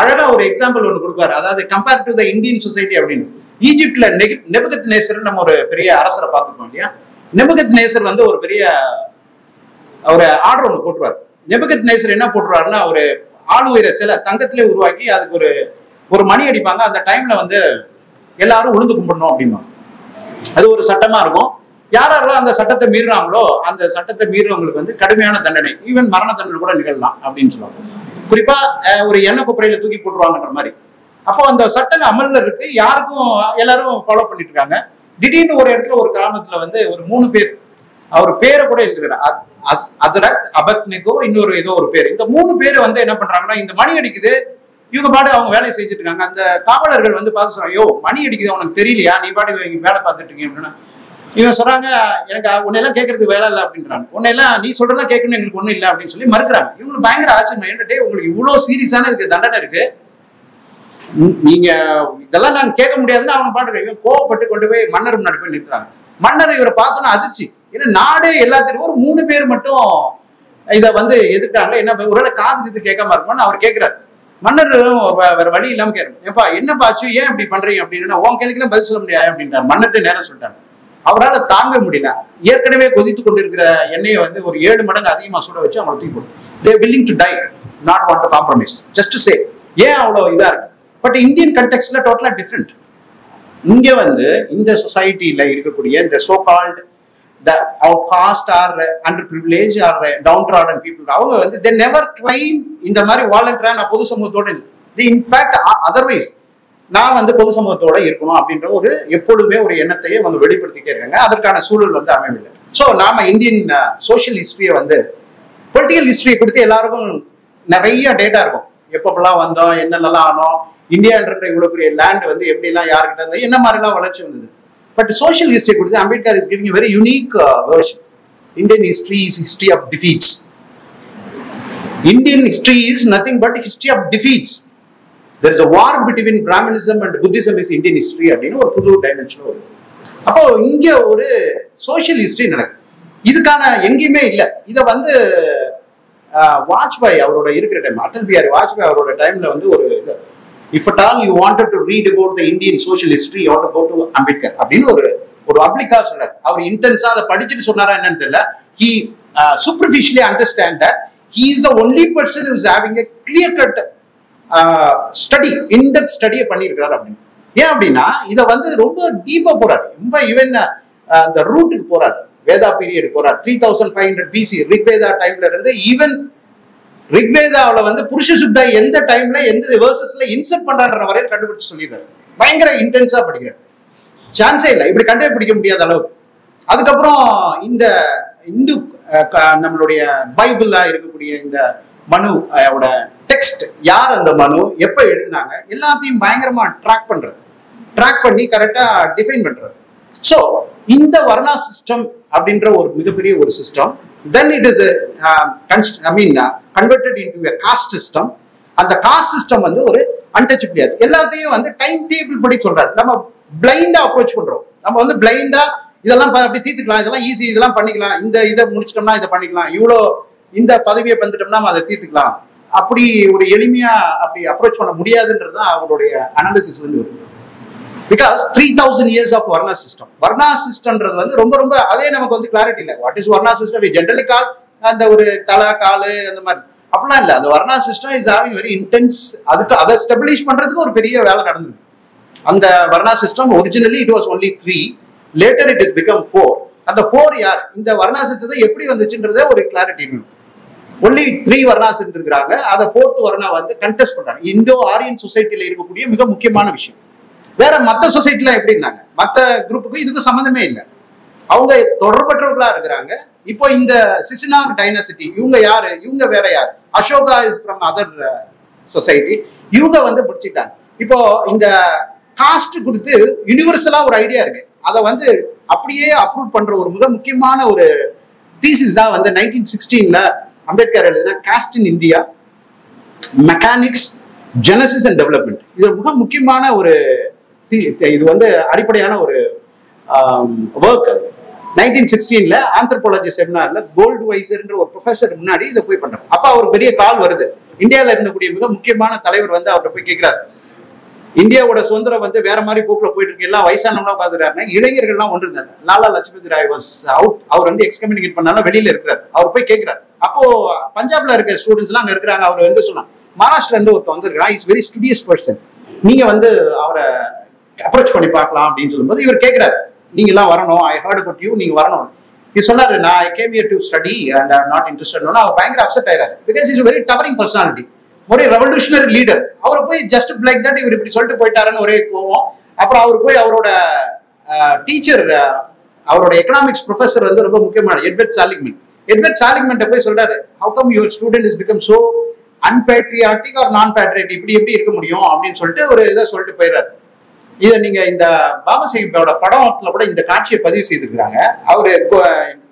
அழகா ஒரு எக்ஸாம்பிள் ஒன்று கொடுப்பாரு. அதாவது compare to the Indian society அப்படின்னு. ஈஜிப்ட்ல நெபுகத்நேசர் நம்ம ஒரு பெரிய அரசரை பார்த்துருக்கோம் இல்லையா. நெபுகத்நேசர் வந்து ஒரு பெரிய ஒரு ஆர்டர் ஒன்று போட்டுருவார். நெபுகத்நேசர் என்ன போட்டுருவாருன்னா, ஒரு ஆளுயிர சில தங்கத்திலே உருவாக்கி அதுக்கு ஒரு மணி அடிப்பாங்க. அந்த டைம்ல வந்து எல்லாரும் உழுந்து கும்பிடணும் அப்படின்னா அது ஒரு சட்டமா இருக்கும். யாரெல்லாம் அந்த சட்டத்தை மீறுறாங்களோ அந்த சட்டத்தை மீறுறவங்களுக்கு வந்து கடுமையான தண்டனை, ஈவன் மரண தண்டனை கூட நிகழலாம் அப்படின்னு சொல்லுவாங்க. குறிப்பா ஒரு எண்ணெய் குப்பரையில தூக்கி போட்டுருவாங்கன்ற மாதிரி. அப்போ அந்த சட்டம் அமல்ல இருக்கு, யாருக்கும் எல்லாரும் ஃபாலோ பண்ணிட்டு இருக்காங்க. திடீர்னு ஒரு இடத்துல ஒரு கிராமத்துல வந்து ஒரு 3 பேர், அவர் பேரை கூட இருக்கிறார், அஜரத், அபத்நெகோ, இன்னொரு ஏதோ ஒரு பேர். இந்த 3 பேர் வந்து என்ன பண்றாங்கன்னா, இந்த மணி அடிக்குது, இவங்க பாட்டு அவங்க வேலையை செஞ்சுட்டு இருக்காங்க. அந்த காவலர்கள் வந்து பார்த்து சொல்றாங்க, யோ மணி அடிக்குது உனக்கு தெரியலையா, நீ பாட்டு வேலை பார்த்துட்டு இருக்கீங்க அப்படின்னா இவன் சொல்றாங்க, எனக்கு உன்னையெல்லாம் கேட்கறதுக்கு வேலை இல்லை அப்படின்றாங்க. உன்னையெல்லாம் நீ சொல்றதெல்லாம் கேட்கணும் எங்களுக்கு ஒண்ணும் இல்லை அப்படின்னு சொல்லி மறுக்கிறாங்க. இவங்களுக்கு பயங்கர ஆச்சரியம். என்னடே உங்களுக்கு இவ்வளவு சீரியஸான இதுக்கு தண்டனை இருக்கு, நீங்க இதெல்லாம் நாங்க கேட்க முடியாதுன்னு அவங்க பாட்டு இவன் கோவப்பட்டு கொண்டு போய் மன்னர் முன்னாடி போய் நிறுத்துறாங்க. மன்னர் இவரை பார்த்தோன்னா அதிர்ச்சி. ஏன்னா நாடே எல்லாத்திலும் ஒரு 3 பேர் மட்டும் இதை வந்து எதிர்த்தாங்க. என்ன ஒருவேளை காது இது கேட்காம இருக்கும்னு அவர் கேட்கிறாரு. மன்னர் வேற வழி இல்லாம கேட்கணும், ஏப்பா என்னப்பா ஆச்சு, ஏன் இப்படி பண்றீங்க அப்படின்னு. உன் கேள்விக்கெல்லாம் பதில் சொல்ல முடியாது அப்படின்றார். மன்னர்கிட்ட நேரம் சொல்லிட்டாங்க. அவரால் தாங்க முடியல. ஏற்கனவே கொதித்து கொண்டிருக்கிற எண்ணெயை வந்து ஒரு 7 மடங்கு அதிகமா சுட வச்சு அவங்களை தூக்கி போட்டு they are willing to die, not want to compromise, just to say. ஏன் அவ்வளவு இதா இருக்கு. பட் இந்தியன் கண்டெக்ஸ்ட்ல டோட்டலா டிஃப்ரெண்ட். இங்க வந்து இந்த சொசைட்டில இருக்கக்கூடிய இந்த so called the outcast or underprivileged or downtrodden people, அவங்க வந்து they never claim இந்த மாதிரி வாலண்டரா நான் பொது சமூகத்தோட, they in fact otherwise நான் வந்து பொது சமூகத்தோட இருக்கணும் அப்படின்ற ஒரு எப்பொழுதுமே ஒரு எண்ணத்தையே வந்து வெளிப்படுத்திட்டே இருக்காங்க. அதற்கான சூழல் வந்து அமையவில்லை. ஸோ நாம இந்தியன் சோசியல் ஹிஸ்டரியை வந்து பொலிட்டிக்கல் ஹிஸ்டரியை கொடுத்து எல்லாருக்கும் நிறைய டேட்டா இருக்கும். எப்பப்பெல்லாம் வந்தோம், என்னென்னலாம் ஆனோம், இந்தியான்ற இவ்வளவு பெரிய லேண்ட் வந்து எப்படிலாம் யாருக்கிட்ட இருந்தது, என்ன மாதிரிலாம் வளர்ச்சி வந்தது. பட் சோசியல் ஹிஸ்டரி கொடுத்து Ambedkar is giving very unique version. Indian history is history of defeats. Indian history is nothing but history of defeats. There is a war between Brahmanism and Buddhism is Indian history அப்படின்னு ஒரு புது dimension வருது. அப்போ இங்க ஒரு social history நடக்குது. இதுக்கான எங்கேயுமே இல்லை. இதை வந்து வாஜ்பாய் அவரோட இருக்கிற டைம், அடல் பிஹாரி வாஜ்பாய் அவரோட டைம்ல வந்து ஒரு if at all you wanted to read about the Indian social history, you ought to go to Ambedkar அப்படின்னு ஒரு அப்ளிகா சொல்றாரு. அவர் இன்டென்ஸா அதை படிச்சுட்டு சொன்னாரா என்னன்னு தெரியல. He superficially understand that he is the only person who is having a clear cut study, in depth ஸ்டடியை பண்ணியிருக்கிறார் அப்படின்னு. ஏன் அப்படின்னா இதை வந்து ரொம்ப டீப்பா போறாரு. ரொம்ப ஈவன் அந்த ரூட்டுக்கு போறாரு, வேதா பீரியட் போறாரு. 3500 BC ரிக்வேதா டைம்ல இருந்து ஈவன் ரிக்வேதாவில் வந்து புருஷ சுத்தா எந்த டைம்ல எந்த வேர்சஸ்ல இன்சர்ட் பண்றான்ற வரையில் கண்டுபிடிச்சு சொல்லிடுறாரு. பயங்கர இன்டென்ஸா படிக்கிறார். சான்ஸே இல்லை, இப்படி கண்டுபிடிக்க முடியாத அளவுக்கு. அதுக்கப்புறம் இந்த இந்து நம்மளுடைய பைபிளா இருக்கக்கூடிய இந்த மனு டெக்ஸ்ட், யார் அந்த மனு எப்ப எழுதினாங்க எல்லாத்தையும் பயங்கரமா ட்ராக் பண்ணி கரெக்டா டிஃபைன் பண்றது. ஸோ இந்த வர்ணா சிஸ்டம் அப்படின்ற ஒரு மிகப்பெரிய ஒரு system. Then it is converted into a cost system. அந்த காஸ்ட் சிஸ்டம் வந்து ஒரு அன்டச்சபிலிட்டி. எல்லாத்தையும் வந்து டைம் டேபிள் படி சொல்றாரு. நம்ம பிளைண்டா அப்ரோச் பண்றோம். நம்ம வந்து பிளைண்டா இதெல்லாம் அப்படி தீர்த்துக்கலாம், இதெல்லாம் ஈஸி, இதெல்லாம் பண்ணிக்கலாம், இந்த இதை முடிச்சிட்டோம்னா இதை பண்ணிக்கலாம், இவ்வளோ இந்த பதவியை வந்துட்டோம்னா அதை தீர்த்துக்கலாம், அப்படி ஒரு எளிமையா அப்படி அப்ரோச் பண்ண முடியாதுன்றது தான் அவருடைய அனாலிசிஸ் வந்து வருது. Because 3000 years of varna system. Varna சிஸ்டம்ன்றது வந்து ரொம்ப ரொம்ப அதே நமக்கு வந்து கிளாரிட்டி இல்லை. What is varna system? Generally கால் அந்த ஒரு தலை காலு அந்த மாதிரி அப்படிலாம் இல்லை. அந்த varna system is having very intense. அதுக்கு அதை ஸ்டெபிலிஷ் பண்றதுக்கு ஒரு பெரிய வேலை நடந்திருக்கு. அந்த varna system originally it was only 3, later it is become 4. அந்த 4 யார்? இந்த வர்ணா சிஸ்டத்தை எப்படி வந்துச்சுன்றதே ஒரு கிளாரிட்டி இருக்கு. ஒன்லி 3 வர்ணாஸ் இருந்திருக்கிறாங்க. அதை 4th வர்ணா வந்து கண்டெஸ்ட் பண்றாங்க. இந்தோ ஆரியன் சொசைட்டில இருக்கக்கூடிய மிக முக்கியமான விஷயம். வேற மற்ற சொசைட்டில எப்படி இருந்தாங்க? மற்ற குரூப்புக்கு இதுக்கு சம்மந்தமே இல்லை. அவங்க தொடர்பற்றவர்களா இருக்கிறாங்க. இப்போ இந்த சிசினார் டைனசிட்டி இவங்க யாரு? இவங்க வேற யார்? Ashoka is from other society. இவங்க வந்து பிடிச்சிட்டாங்க. இப்போ இந்த காஸ்ட் கொடுத்து யூனிவர்சலா ஒரு ஐடியா இருக்கு. அதை வந்து அப்படியே அப்ரூவ் பண்ற ஒரு மிக முக்கியமான ஒரு தீசிஸ் தான் வந்து 1916 அம்பேத்கர் எழுதின cost in India, mechanics, Genesis and development. இது மிக முக்கியமான ஒரு இது வந்து அடிப்படையான ஒரு ஒர்க். 1916 ஆந்த்ரோபாலஜி செமினார்ல கோல்டு வைசர்ன்ற ஒரு ப்ரொஃபசர் முன்னாடி இதை போய் பண்றாரு. அப்ப அவருக்கு பெரிய கால் வருது. இந்தியாவில இருந்தக்கூடிய மிக முக்கியமான தலைவர் வந்து அவர்கிட்ட போய் கேட்கிறாரு, இந்தியாவோட சுதந்திரம் வந்து வேற மாதிரி போக்குல போயிட்டு இருக்கு, எல்லாம் வயசானவங்களா பாத்துறாருன்னா இளைஞர்கள்லாம் ஒன்று இருந்தாங்க. Lala Lajpat Rai was out. அவர் வந்து எக்ஸ்கம்யூனிகேட் பண்ணாலும் வெளியில இருக்கிறார். அவர் போய் கேட்கிறாரு. அப்போ பஞ்சாப்ல இருக்க ஸ்டூடெண்ட்ஸ் எல்லாம் அங்க இருக்கிறாங்க. அவர் வந்து சொன்னாங்க, மகாராஷ்டிரா இருந்து ஒருத்தர் வந்திருக்கிறான், இஸ் வெரி ஸ்டுடியஸ் பர்சன், நீங்க வந்து அவரை அப்ரோச் பண்ணி பார்க்கலாம் அப்படின்னு சொல்லும்போது இவர் கேட்கிறாரு, நீங்க எல்லாம் வரணும், ஐ ஹர்ட் அபவுட் யூ, நீங்க வரணும். இது சொன்னாரு, நான் I came here to study and I am not interested. அவர் பயங்கர அப்செட் ஆயிராரு. Because is very towering personality, ஒரு ரெவல்யூஷனரி லீடர். அவர் போய் ஜஸ்ட் லைக் தட் இவர் இப்படி சொல்லிட்டு போயிட்டாருன்னு ஒரே கோவம். அப்புறம் அவர் போய் அவரோட டீச்சர், அவரோட எக்கனாமிக்ஸ் ப்ரொஃபசர் வந்து ரொம்ப முக்கியமான எட்வர்ட் சாலிக்மென்ட்ட போய் சொல்றாரு, how come your student is become so unpatriotic or non patriotic, இப்படி எப்படி இருக்க முடியும் அப்படின்னு சொல்லிட்டு ஒரு இதை சொல்லிட்டு போயிடுறாரு. இதை நீங்க இந்த பாபாசாஹிப்போட படத்துல கூட இந்த காட்சியை பதிவு செய்திருக்கிறாங்க. அவரு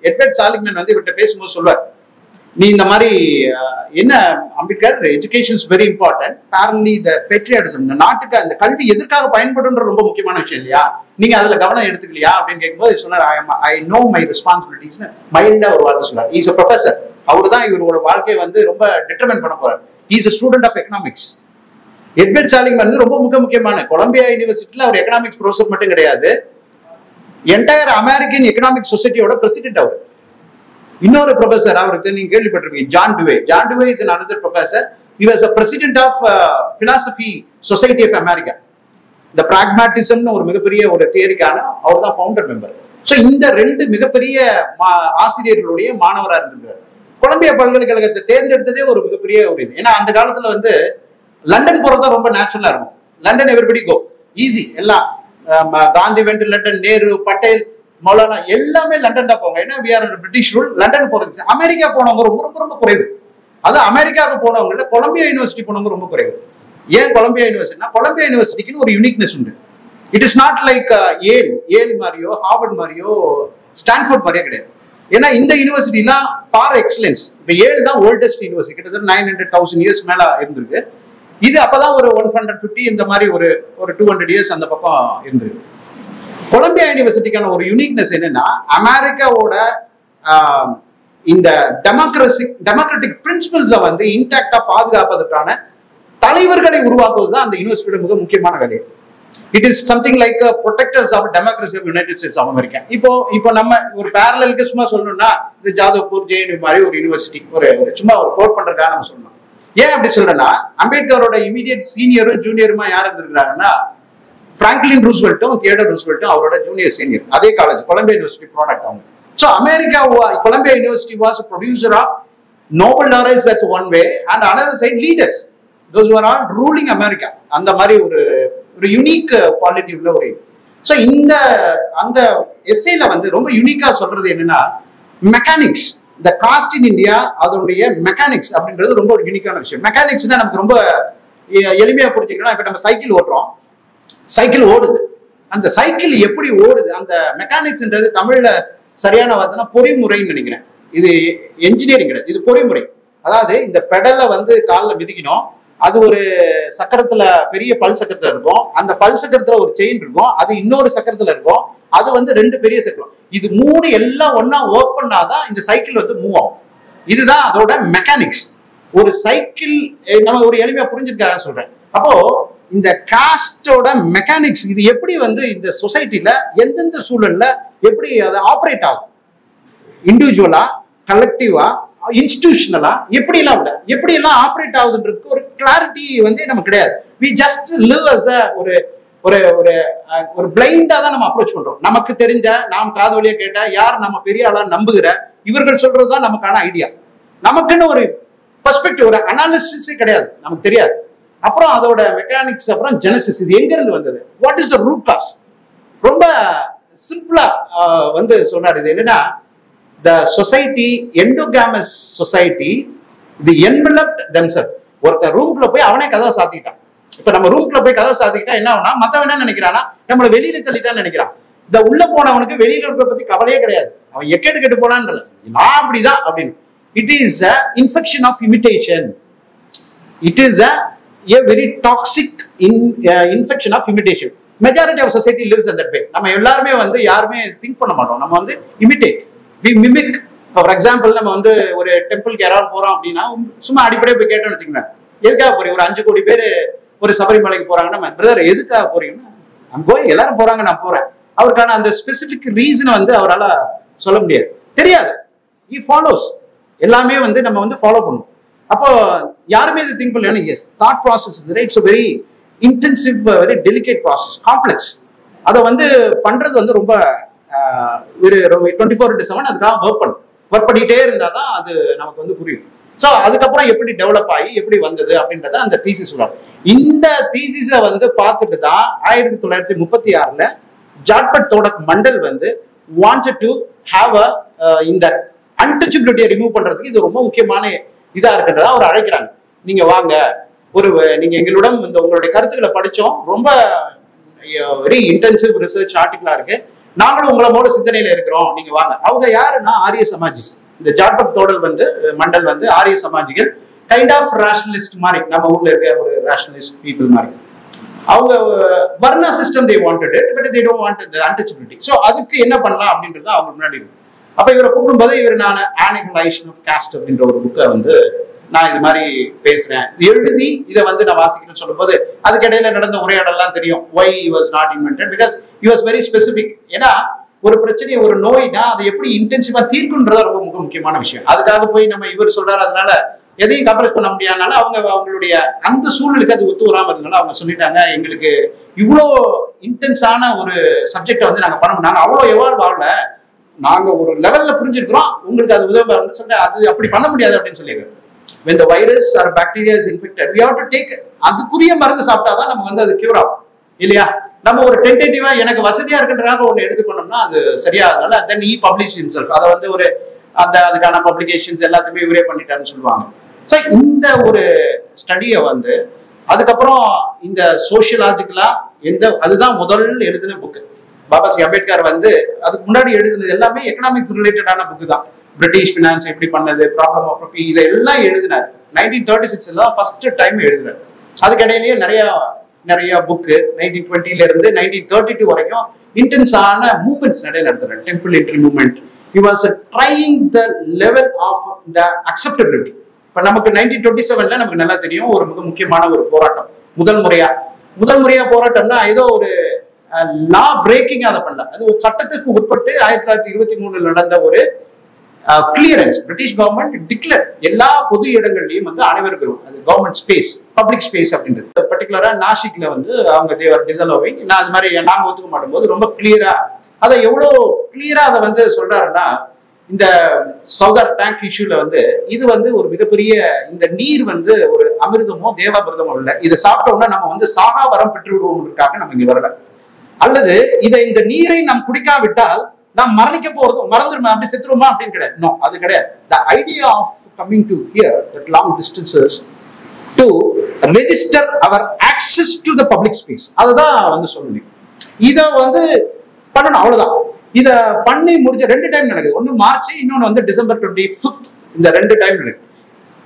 எட்வர்ட் சாலிக்மேன் வந்து இவர்கிட்ட பேசும்போது சொல்வார், நீ இந்த மாதிரி என்ன Ambedkar, education is very important, பேரலி the patriotism, இந்த நாட்டுக்கு அந்த கல்வி எதற்காக பயன்படுன்ற ரொம்ப முக்கியமான விஷயம் இல்லையா, நீங்க அதுல கவனம் எடுத்துக்கலையா அப்படின்னு கேட்கும்போது சொன்னார், ஐ நோ மை ரெஸ்பான்சிபிலிட்டிஸ். மைல்டா ஒரு வார்த்தை சொன்னார், இஸ் அ ப்ரொஃபசர். அவரு தான் இவரோட வாழ்க்கையை வந்து ரொம்ப டிட்டர்மைன் பண்ண போறாரு. Is a student of economics. Edward Seligman வந்து ரொம்ப முக்கியமான கொலம்பியா யூனிவர்சிட்டியில அவர் எக்கனாமிக்ஸ் ப்ரொஃபசர் மட்டும் கிடையாது, என்டையர் அமெரிக்கன் எக்கனாமிக் சொசைட்டியோட பிரசிடென்ட் அவர். இன்னொரு ப்ரொஃபசர் அவருக்கு நீங்க கேள்விப்பட்டிருக்கீங்க, John Dewey is another professor. He was a president of philosophy society of America. The pragmatism ஒரு மிகப்பெரிய ஒரு தியரிக்கான அவர் தான் ஃபவுண்டர் மெம்பர். ஸோ இந்த 2 மிகப்பெரிய ஆசிரியர்களுடைய மாணவராக இருந்திருக்கிறார். கொலம்பியா பல்கலைக்கழகத்தை தேர்ந்தெடுத்ததே ஒரு மிகப்பெரிய ஒரு இது. ஏன்னா அந்த காலத்துல வந்து லண்டன் போறதா ரொம்ப நேச்சுரலா இருக்கும். லண்டன் எவரிபடி கோ, ஈஸி. எல்லாம் காந்தி வெண்ட் லண்டன், நேரு, பட்டேல், மௌலானா எல்லாமே லண்டன் தான் போவாங்க. ஏன்னா we are British rule. London போறது. அமெரிக்கா போனவங்க ரொம்ப ரொம்ப ரொம்ப குறைவு. அது அமெரிக்காவுக்கு போனவங்கள கொலம்பியா யூனிவர்சிட்டி போனவங்க ரொம்ப குறைவு. ஏன் கொலம்பியா யூனிவர்சிட்டினா, கொலம்பியா யூனிவர்சிட்டிக்குன்னு ஒரு யூனிக்னஸ் உண்டு. இட் இஸ் நாட் லைக் ஏல் மாதிரியோ ஹார்வர்ட் மாதிரியோ ஸ்டான்ஃபோர்ட் மாதிரியோ கிடையாது. ஏன்னா இந்த யூனிவர்சிட்டிலாம் பார் எக்ஸலன்ஸ். இப்போ ஏல் தான் ஓல்டஸ்ட் யூனிவர்சிட்டி, கிட்டத்தட்ட 900,000 இயர்ஸ் மேல இருந்திருக்கு. இது அப்பதான் ஒரு 150 இந்த மாதிரி ஒரு 200 இயர்ஸ் அந்த பக்கம் இருந்திருக்கு. கொலம்பியா யூனிவர்சிட்டிக்கான ஒரு யூனிக்னஸ் என்னன்னா, அமெரிக்காவோட இந்த டெமோக்ராட்டிக் பிரின்சிபல்ஸை வந்து இன்டாக்டா பாதுகாப்பதற்கான தலைவர்களை உருவாக்குவது தான் அந்த யூனிவர்சிட்டியோட மிக முக்கியமான வேலை. It is something like protectors of democracy of United States of America. இப்போ நம்ம ஒரு பேரலலுக்கு சும்மா சொல்லணும்னா, இந்த ஜாதவ்பூர், ஜேஎன்யூ மாதிரி ஒரு யூனிவர்சிட்டி ஒரு சும்மா ஒரு கோட் பண்றதுக்காக நம்ம சொல்லணும். ஏன் அப்படி சொல்றேன்னா, அம்பேத்கரோட இமீடியட் சீனியரும் ஜூனியருமா யார் இருந்திருக்கிறாங்கன்னா, பிராங்க்லின் ரூஸ்வெல்ட்டும் தியோடர் ரூஸ்வெல்ட்டும் அவரோட ஜூனியர் சீனியர். அதே காலேஜ், கொலம்பியா யூனிவர்சிட்டி ப்ராடக்ட் அவங்க. So America, Columbia University was producer of Nobel laurels, that's one way, and another side leaders, those are all ruling America. அந்த மாதிரி ஒரு யூனிக் குவாலிட்டி உள்ள ஒரு. So அந்த எஸ்ஏல வந்து ரொம்ப யூனிக்கா சொல்றது என்னன்னா, மெக்கானிக்ஸ், இந்த காஸ்ட் இன் இந்தியா, அதனுடைய மெக்கானிக்ஸ் அப்படின்றது ரொம்ப ஒரு யூனிக்கான விஷயம். மெக்கானிக்ஸ் தான் நமக்கு ரொம்ப எளிமையா புரிஞ்சுக்கணும். இப்ப நம்ம சைக்கிள் ஓட்டுறோம், சைக்கிள் ஓடுது, அந்த சைக்கிள் எப்படி ஓடுது, அந்த மெக்கானிக்ஸ்ன்றது தமிழ்ல சரியான வார்த்தைனா பொறிமுறைன்னு நினைக்கிறேன். இது என்ஜினியரிங் கிடையாது, இது பொறிமுறை. அதாவது இந்த பெடலை வந்து காலில் மிதிக்கணும், அது ஒரு சக்கரத்துல பெரிய பல் சக்கரத்துல இருக்கும், அந்த பல் சக்கரத்துல ஒரு செயின் இருக்கும், அது இன்னொரு சக்கரத்துல இருக்கும், அது வந்து 2 பெரிய சக்கரம். இது 3 எல்லாம் ஒன்னா ஒர்க் பண்ணாதான் இந்த சைக்கிள் வந்து மூவ் ஆகும். இதுதான் அதோட மெக்கானிக்ஸ். ஒரு சைக்கிள் நம்ம ஒரு எளிமையா புரிஞ்சிருக்காங்க சொல்றேன். அப்போ இந்த காஸ்டோட மெக்கானிக்ஸ் இது எப்படி வந்து இந்த சொசைட்டில எந்தெந்த சூழல்ல எப்படி அதை ஆப்ரேட் ஆகும், இண்டிவிஜுவலா, கலெக்டிவா, இன்ஸ்டிடியூஷனலா, எப்படி எல்லாம் ஆப்ரேட் ஆகுதுன்றதுக்கு ஒரு கிளாரிட்டி வந்து நமக்கு கிடையாது. we just live as a ஒரு ஒரு ஒரு ஒரு பிளைண்டா தான் நம்ம அப்ரோச் பண்றோம். நமக்கு தெரிஞ்ச, நாம் காது வழியா கேட்டா, யார் நம்ம பெரிய ஆளா நம்புகிற இவர்கள் சொல்றதுதான் நமக்கான ஐடியா. நமக்குன்னு ஒரு பெர்ஸ்பெக்டிவ், ஒரு அனாலிசிஸே கிடையாது, நமக்கு தெரியாது. அப்புறம் அதோட மெக்கானிக்ஸ், அப்புறம் ஜெனசிஸ், இது எங்க இருந்து வந்தது, what is the root cause. ரொம்ப சிம்பிளா வந்து சொல்றாரு. இது என்னன்னா, the society, endogamous society, the enveloped themselves. ஒருத்தர் ரூம்குள்ள போய் அவனே கதவை சாத்திக்கிட்டான். இப்ப நம்ம ரூம்குள்ள போய் கதவை சாத்திக்கிட்டா என்ன ஆகுனா, மத்தவன் என்ன நினைக்கிறானா, நம்மளை வெளியில தள்ளிட்டான்னு நினைக்கிறான். இந்த உள்ள போனவனுக்கு வெளியில இருக்கிற பத்தி கவலையே கிடையாது. அவன் எக்கெடு கெட்டு போனான்றது, நான் அப்படிதான் அப்படின்னு. It is a infection of imitation. It is a very toxic infection of imitation. Majority of society lives in that way. நம்ம எல்லாருமே வந்து யாருமே திங்க் பண்ண மாட்டோம், நம்ம வந்து imitate, we mimic. For example, நம்ம வந்து ஒரு டெம்பிளுக்கு யாராவது போறோம் அப்படின்னா சும்மா அடிப்படையாக போய் கேட்டோம்னு வச்சுக்கோங்க, எதுக்காக போறீங்க, ஒரு 5 கோடி பேர் ஒரு சபரிமலைக்கு போறாங்கன்னா, பிரதர் எதுக்காக போறீங்கன்னா, நம்ம போய் எல்லாரும் போறாங்க நான் போறேன். அவருக்கான அந்த ஸ்பெசிபிக் ரீசனை வந்து அவரால் சொல்ல முடியாது, தெரியாது. he follows, எல்லாமே வந்து நம்ம வந்து ஃபாலோ பண்ணுவோம். அப்போ யாருமே இது திங்க் பண்ணல. Yes, thought process it's very intensive, very delicate process, complex. அதை வந்து பண்றது வந்து ரொம்ப 24/7 அதுக்காக ஒர்க் பண்ணிட்டே இருந்தா தான் அது நமக்கு வந்து புரியும். ஸோ அதுக்கப்புறம் எப்படி டெவலப் ஆகி எப்படி வந்தது அப்படின்றத அந்த தீசிஸ் சொல்றாங்க. இந்த தீசிஸை வந்து பார்த்துட்டு தான் 1936 ஜாட்பட் தோடக் மண்டல் வந்து வாண்டட் டு ஹாவ் இந்த அன்டச்சபிலிட்டியை ரிமூவ் பண்றதுக்கு இது ரொம்ப முக்கியமான இதா இருக்குன்றதா அவர் அழைக்கிறாங்க. நீங்க வாங்க, நீங்க எங்களிடம் இந்த உங்களுடைய கருத்துக்களை படிச்சோம், ரொம்ப வெரி இன்டென்சிவ் ரிசர்ச் ஆர்டிகிளா இருக்கு, நாங்களும் உங்களோட சிந்தனையில இருக்கிறோம், நீங்க வாங்க. அவங்க யாருன்னா ஆரிய சமாஜிஸ். இந்த ஜாட்பட் தோடல் வந்து மண்டல் வந்து ஆரிய சமாஜிகள், கைண்ட் ஆஃப் ரேஷனலிஸ்ட் மாதிரி, நம்ம ஊர்ல இருக்க ஒரு ரேஷனலிஸ்ட் பீப்புள் மாதிரி. அவங்க Varna system they wanted it, but they don't want the untouchability. So அதுக்கு என்ன பண்ணலாம் அப்படின்றது அவங்க முன்னாடி இருக்கு. அப்ப இவரை கூப்பிடும்போது இவர், நான் ஆனிகலைசேஷன் ஆஃப் காஸ்ட் அப்படின்ற ஒரு புக்கை வந்து நான் இது மாதிரி பேசுறேன், எழுதி இதை வந்து நான் வாசிக்கணும்னு சொல்லும்போது அதுக்கு இடையில நடந்த உரையாடலாம் தெரியும். Why he was not invented, because he was very specific. ஏன்னா ஒரு பிரச்சனை, ஒரு நோய்னா அதை எப்படி இன்டென்சிவா தீர்க்குன்றத ரொம்ப முக்கியமான விஷயம். அதுக்காக போய் நம்ம இவர் சொல்றாரு, அதனால எதையும் கம்ப்ரஸ் பண்ண முடியாதனால அவங்களுடைய அந்த சூழலுக்கு அது ஒத்து வராம இருந்தனால அவங்க சொல்லிட்டாங்க, எங்களுக்கு இவ்வளோ இன்டென்ஸான ஒரு சப்ஜெக்டை வந்து நாங்க பண்ண முடியும், நாங்க அவ்வளோ எவால்வ் ஆகல, நாங்க ஒரு லெவல்ல புரிஞ்சிருக்கிறோம், உங்களுக்கு அது உதவும் சொல்ல, அது அப்படி பண்ண முடியாது அப்படின்னு சொல்லிடுறோம். when the virus or bacteria is infected, we have to take அதுக்குரிய மருந்து சாப்பிட்டாதான் நம்ம வந்து அது கியூர் ஆகும் இல்லையா. நம்ம ஒரு டென்டேட்டிவா எனக்கு வசதியா இருக்குன்றதாக ஒண்ணு எடுத்து பண்ணோம்னா அது சரியாதனால then he published himself. அதை வந்து ஒரு அதுக்கான பப்ளிகேஷன்ஸ் எல்லாத்தையுமே இவரே பண்ணிட்டாருன்னு சொல்லுவாங்க. ஸோ இந்த ஒரு ஸ்டடியை வந்து அதுக்கப்புறம் இந்த சோசியலாஜிக்கலா அதுதான் முதல் எழுதின புக்கு. பாபா சாஹேப் அம்பேத்கர் வந்து அதுக்கு முன்னாடி எழுதுனது எல்லாமே எக்கனாமிக்ஸ் ரிலேட்டடான புக்கு தான். பிரிட்டிஷ் ஃபினான்ஸ் எப்படி பண்ணது, ப்ராப்ளம் ஆஃப் ருபி, இதெல்லாம் எழுதினார். 1936 ஃபர்ஸ்ட் டைம் எழுதினார். அதுக்கிடையிலேயே நிறைய புக்கு 1920 இருந்து 1932 வரைக்கும் இன்டென்ஸான மூவ்மெண்ட்ஸ் நிறைய நடத்துறாரு. Temple entry movement. He was trying the level of the acceptability. இப்ப நமக்கு 1927 நமக்கு நல்லா தெரியும், ஒரு மிக முக்கியமான ஒரு போராட்டம். முதல் முறையா போராட்டம்னா ஏதோ ஒரு லா பிரேக்கிங் அதை பண்ணல, அது ஒரு சட்டத்துக்கு உட்பட்டு 1923 நடந்த ஒரு கிளியரன்ஸ். பிரிட்டிஷ் கவர்மெண்ட் டிக்ளேர் எல்லா பொது இடங்கள்லயும் வந்து அனைவருக்கும் அது கவர்மெண்ட் ஸ்பேஸ், பப்ளிக் ஸ்பேஸ் அப்படின்றது. பர்டிகுலரா நாசிக்ல வந்து அவங்க தேவர் டிசலோவிங், நான் அது மாதிரி நாங்க ஒத்துக்க மாட்டோம் போது ரொம்ப கிளியரா அதை எவ்வளவு கிளியரா அதை வந்து சொல்றாருன்னா, இந்த சவுதார் டேங்க் இஷ்யூல வந்து இது வந்து ஒரு மிகப்பெரிய, இந்த நீர் வந்து ஒரு அமிர்தமோ தேவாமிர்தமோ இல்லை, இதை சாப்பிட்டோம்னா நம்ம வந்து சாகா வரம் பெற்று விடுவோம்ன்றதுக்காக நம்ம இங்க வரல, அல்லது இந்த நீரை நாம் குடிக்காவிட்டால் நாம் மரணிக்க போறதும் மறந்துடுமா அப்படி செத்துருமா அப்படின்னு கிடையாது. நோ, அது கிடையாது. The idea of coming to here that long distances to register our access to the public space, அதுதான் வந்து சொல்லணும். இத வந்து பண்ணணும், அவ்வளவுதான். இத பண்ணி முடிஞ்ச 2 டைம் நடக்குது. ஒன்னு மார்ச், இன்னொன்னு வந்து டிசம்பர் 25. இந்த 2 டைம் நடக்குது.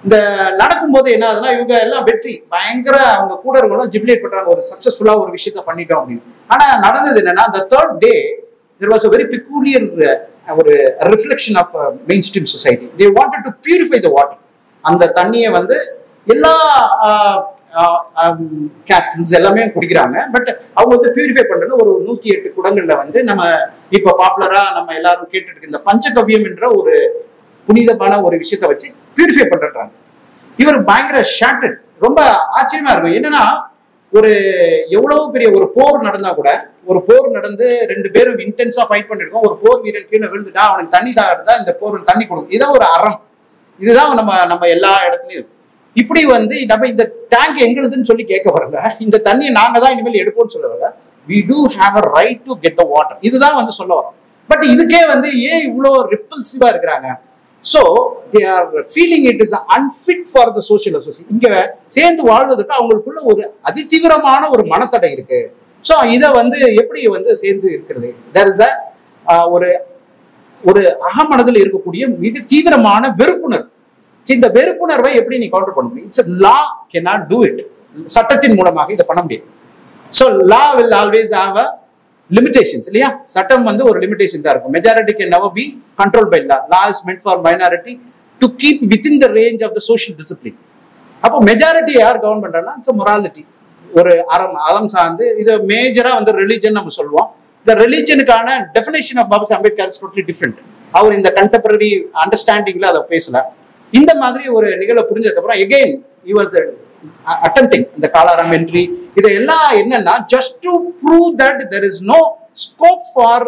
இந்த நடக்கும்போது என்ன ஆகுதுன்னா, இவங்க எல்லாம் வெற்றி பயங்கர, அவங்க கூட இருக்கணும் ஜிப்லேட் பண்றாங்க, ஒரு சக்சஸ்ஃபுல்லா ஒரு விஷயத்த பண்ணிட்டோம் அப்படின்னு. ஆனா நடந்தது என்னன்னா, the third day there was a very peculiar reflection of mainstream society. They wanted to purify the water. அந்த தண்ணியை வந்து எல்லா கேப்சூல்ஸ் எல்லாமே குடிக்கிறாங்க. பட் அவங்க வந்து பியூரிஃபை பண்றது ஒரு 108 குடங்கள்ல வந்து நம்ம இப்ப பாப்புலரா நம்ம எல்லாரும் கேட்டுட்டு இருக்க இந்த பஞ்சகவ்யம் என்ற ஒரு புனிதமான ஒரு விஷயத்த வச்சு பியூரிஃபை பண்றாங்க. இவர் பயங்கர ஷாட்டட். ரொம்ப ஆச்சரியமா இருக்கும். என்னன்னா ஒரு எவ்வளவு பெரிய ஒரு போர் நடந்தா கூட, ஒரு போர் நடந்து 2 பேரும் இன்டென்ஸா ஃபைட் பண்ணிருக்கோம், ஒரு போர் வீரன் கீழே விழுந்துட்டா அவனுக்கு தண்ணி தாருந்தா இந்த போர் தண்ணி கொடுக்கும். இதான் ஒரு அறம். இதுதான் நம்ம எல்லா இடத்துலயும். இப்படி வந்து நம்ம இந்த டேங்க் எங்க இருக்குன்னு சொல்லி கேட்க வரல, இந்த தண்ணியை நாங்க தான் இனிமேல் எடுப்போம்னு சொல்ல வரல. we do have a right to get the water. இதுதான் வந்து சொல்ல வரோம். பட் இதுக்கே வந்து ஏன் இவ்வளோ ரிப்பல்சிவா இருக்கிறாங்க? So they are feeling it is unfit for the social association. இங்க சேர்ந்து வாழ்வதற்கு அவங்களுக்குள்ள ஒரு அதிதீவிரமான ஒரு மனத்தடை இருக்கு. ஸோ இதை வந்து எப்படி வந்து சேர்ந்து இருக்கிறது? there is a ஒரு அகமனதில் இருக்கக்கூடிய மிக தீவிரமான வெறுப்புணர்வு. இந்த வெறுப்புணர்வை எப்படி நீ கவுண்டர் பண்ண முடியும்? It's law cannot do it. சட்டத்தின் மூலமாக இதை பண்ண முடியும். So law will always have a limitations இல்லையா? சட்டம் வந்து ஒரு லிமிடேஷன் தான் இருக்கும். Majority can never be controlled by law. Law is meant for minority to keep within the range of the social discipline. அப்போ மெஜாரிட்டி யார் கவர்ன் பண்றாங்கன்னா it's morality. ஒரு அறம் சார்ந்து இது மேஜரா வந்து ரிலிஜன் நம்ம சொல்லுவோம். இந்த ரிலிஜனுக்கான definition of Baba Ambedkar is totally different. அவர் இந்த கண்டெம்பரரி அண்டர்ஸ்டாண்டிங்ல அதை பேசல. இந்த மாதிரி ஒரு நிகழ்வை புரிஞ்சதுக்கு அப்புறம் எகெயின் he was attempting இந்த காலாராம் என்ட்ரி இதெல்லாம் என்னன்னா just to prove that there is no scope for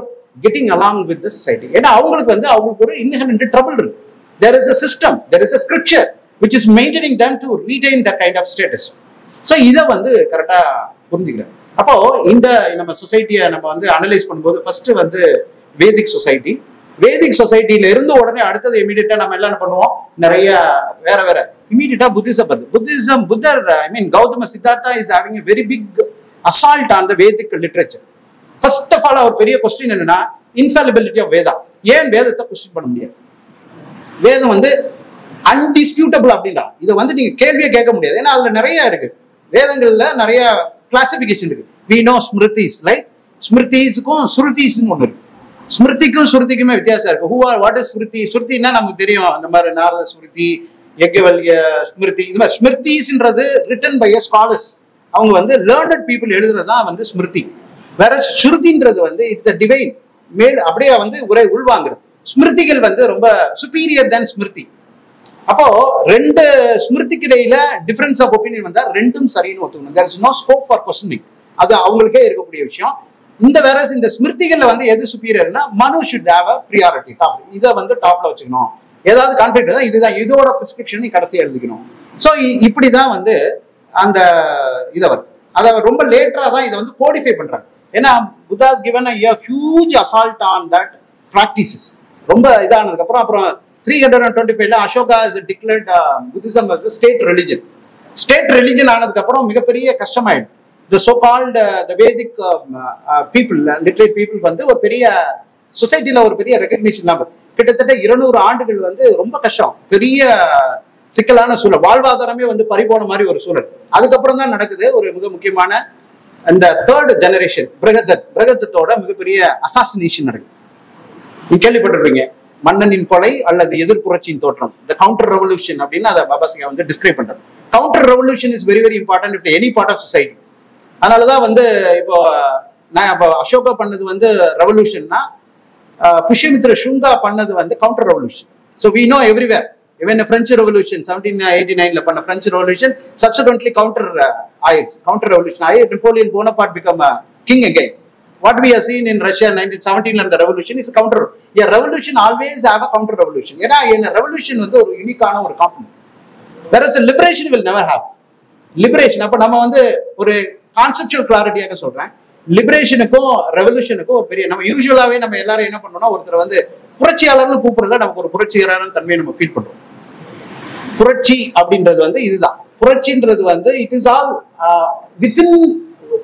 getting along with the society. ஏன்னா அவங்களுக்கு வந்து அவங்களுக்கு ஒரு inherent trouble இருக்கு. There is a system, there is a scripture which is maintaining them to retain that kind of status. So இதை வந்து கரெக்டா புரிஞ்சுக்கிறேன். அப்போ இந்த நம்ம சொசைட்டியை நம்ம வந்து அனலைஸ் பண்ணும்போது ஃபர்ஸ்ட் வந்து வேதிக் சொசைட்டில இருந்து உடனே அடுத்தது இமீடியட்டா நம்ம எல்லாம் என்ன பண்ணுவோம், நிறைய வேற இமீடியட்டா புத்திசம் புத்தர் I mean Gautama Siddhartha is having a very big assault on the Vedic literature. First of all அவர் பெரிய கொஸ்டின் என்னன்னா இன்ஃபாலிபிலிட்டி ஆஃப் வேதா. ஏன் வேதத்தை கொஸ்டின் பண்ண முடியாது? வேதம் வந்து அன்டிஸ்பியூட்டபிள் அப்படின்னா இதை வந்து நீங்க கேள்வியே கேட்க முடியாது. ஏன்னா அதுல நிறைய இருக்கு. வேதங்கள்ல நிறைய கிளாசிபிகேஷன் இருக்கு. we know smritis, right? ஸ்மிருதிஸ்க்கும் சுருதிஸ்னு ஒண்ணு இருக்கு. ஸ்மிருதிக்கும் சுருதிக்குமே வித்தியாசம் இருக்கு. What is Smriti? ஸ்ருதினா நமக்கு தெரியும், அந்த மாதிரி நாரத ஸ்மிருதி, யஜ்ஞவல்ய ஸ்மிருதி, இது மாதிரி ஸ்மிருதிஸ்ன்றது ரிட்டன் பை ஸ்காலர்ஸ். அவங்க வந்து லேர்னட் பீப்புள் எழுதுறதுதான் வந்து ஸ்மிருதி. வேற ஸ்ருதின்றது வந்து இட்ஸ் அ டிவைன் மேல் அப்படியே வந்து உள்வாங்குறது. ஸ்மிருதிகள் வந்து ரொம்ப சுப்பீரியர் தேன் ஸ்மிருதி. அப்போ ரெண்டு ஸ்மிருதிக்கு இடையில டிஃபரன்ஸ் ஆஃப் ஒப்பீனியன் வந்தா ரெண்டும் சரின்னு ஒத்துக்கணும். There is no scope for questioning. அது அவங்களுக்கே இருக்கக்கூடிய விஷயம். இந்த வேற இந்த ஸ்மிருதிகள்ல வந்து எது சுப்பீரியர்னா மனு should have a priority top. இதை வந்து டாப்ல வச்சுக்கணும். ஏதாவது கான்ஃபிளிக்ட் தான் இதுதான் இதோட பிரிஸ்கிரிப்ஷன் நீ கடைசியா எழுதிக்கணும். ஸோ இப்படிதான் வந்து அந்த இதை வரும். அதை ரொம்ப லேட்டரா தான் இதை வந்து கோடிஃபை பண்றாங்க. ஏன்னா Buddhas given a huge assault on that practices. ரொம்ப இதானதுக்கு அப்புறம் 325ல Ashoka is declared Buddhism as a state religion. State religion ஆனதுக்கு அப்புறம் மிகப்பெரிய கஷ்டமாயிடும். the so called the Vedic people, literate people வந்து ஒரு பெரிய சொசைட்டில ஒரு பெரிய ரெகக்னிஷன் இல்லாம கிட்டத்தட்ட 200 ஆண்டுகள் வந்து ரொம்ப கஷ்டம், பெரிய சிக்கலான சூழல், வாழ்வாதாரமே வந்து பறிபோன மாதிரி ஒரு சூழல். அதுக்கப்புறம் தான் நடக்குது ஒரு மிக முக்கியமான இந்த தேர்ட் ஜெனரேஷன் பிரகதத்தோட மிகப்பெரிய அசாசினேஷன் நடக்குது. நீங்க கேள்விப்பட்டிருப்பீங்க, மன்னனின் கொலை அல்லது எதிர்ப்புரட்சியின் தோற்றம், இந்த கவுண்டர் ரெவல்யூஷன் அப்படின்னு அதை பாபாசிகா வந்து டிஸ்கிரைப் பண்றாரு. Counter revolution is very very important it any part of society. அதனாலதான் வந்து இப்போ நான் இப்போ அசோகா பண்ணது வந்து ரெவல்யூஷன்னா, புஷ்யமித்ர ஷுங்கா பண்ணது வந்து counter revolution. So we know everywhere. Even the French Revolution 1789 பண்ண French Revolution subsequently counter revolution ஆயிடுச்சு. Napoleon Bonaparte become a king again. What we have seen in Russia 1917 the revolution is a counter. A revolution always have a counter revolution. ஏன்னா என்ன revolution வந்து ஒரு யூனிக்கான ஒரு component. whereas a liberation will never have. liberation அப்ப நம்ம வந்து ஒரு கான்செப்சுவல் கிளாரிட்டியாக சொல்றேன். லிபரேஷனுக்கும் ரெவல்யூஷனுக்கும் ஒரு பெரிய, நம்ம யூஸ்வலாவே நம்ம எல்லாரும் என்ன பண்ணோம்னா ஒருத்தர் வந்து புரட்சியாளர்னு கூப்பிடுறதுல நமக்கு ஒரு புரட்சியாளர் தன்மையை நம்ம ஃபீல் பண்றோம். புரட்சி அப்படின்றது வந்து இதுதான். புரட்சின்றது வந்து it is all within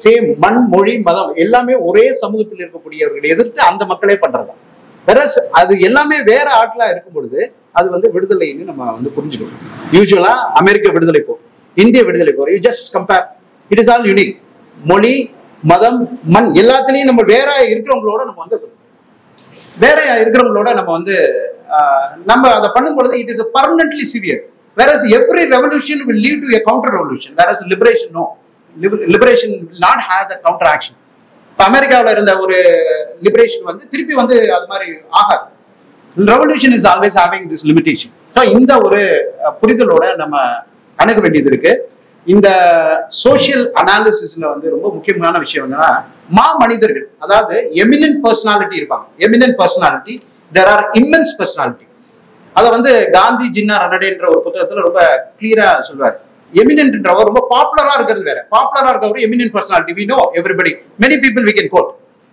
same மண் மொழி மதம் எல்லாமே ஒரே சமூகத்தில் இருக்கக்கூடியவர்களை எதிர்த்து அந்த மக்களே பண்றதா. வேற அது எல்லாமே வேற ஆட்களா இருக்கும் பொழுது அது வந்து விடுதலைன்னு நம்ம வந்து புரிஞ்சுக்கணும். யூஸ்வலா அமெரிக்க விடுதலை போர், இந்திய விடுதலை போர், you just compare, it is all unique. மொழி மதம் மண் எல்லாத்திலையும் நம்ம வேற இருக்கிறவங்களோட நம்ம வந்து நம்ம அதை பண்ணும் பொழுது it is permanently severe. Whereas every revolution will lead to a counter revolution. Whereas liberation, no. Liberation will not have the counter action. இப்போ அமெரிக்காவில் இருந்த ஒரு லிபரேஷன் வந்து திருப்பி வந்து அது மாதிரி ஆகாது. Revolution is always having this limitation. So இந்த ஒரு புரிதலோட நம்ம அணுக வேண்டியது இருக்கு. இந்த சோசியல் அனாலிசிஸ்ல வந்து ரொம்ப முக்கியமான விஷயம் என்னன்னா, மனிதர்கள், அதாவது எமினன்ட் பர்சனாலிட்டி இருப்பாங்க. Eminent personality, there are immense personality. அதை வந்து காந்தி ஜின்னா ரனடேன்ற ஒரு புத்தகத்துல ரொம்ப கிளியரா சொல்லுவார். எமினன்ட்ன்றவர் ரொம்ப பாப்புலரா இருக்கிறது வேற. பாப்புலரா இருக்கவர் eminent personality, we know everybody, many people we can quote.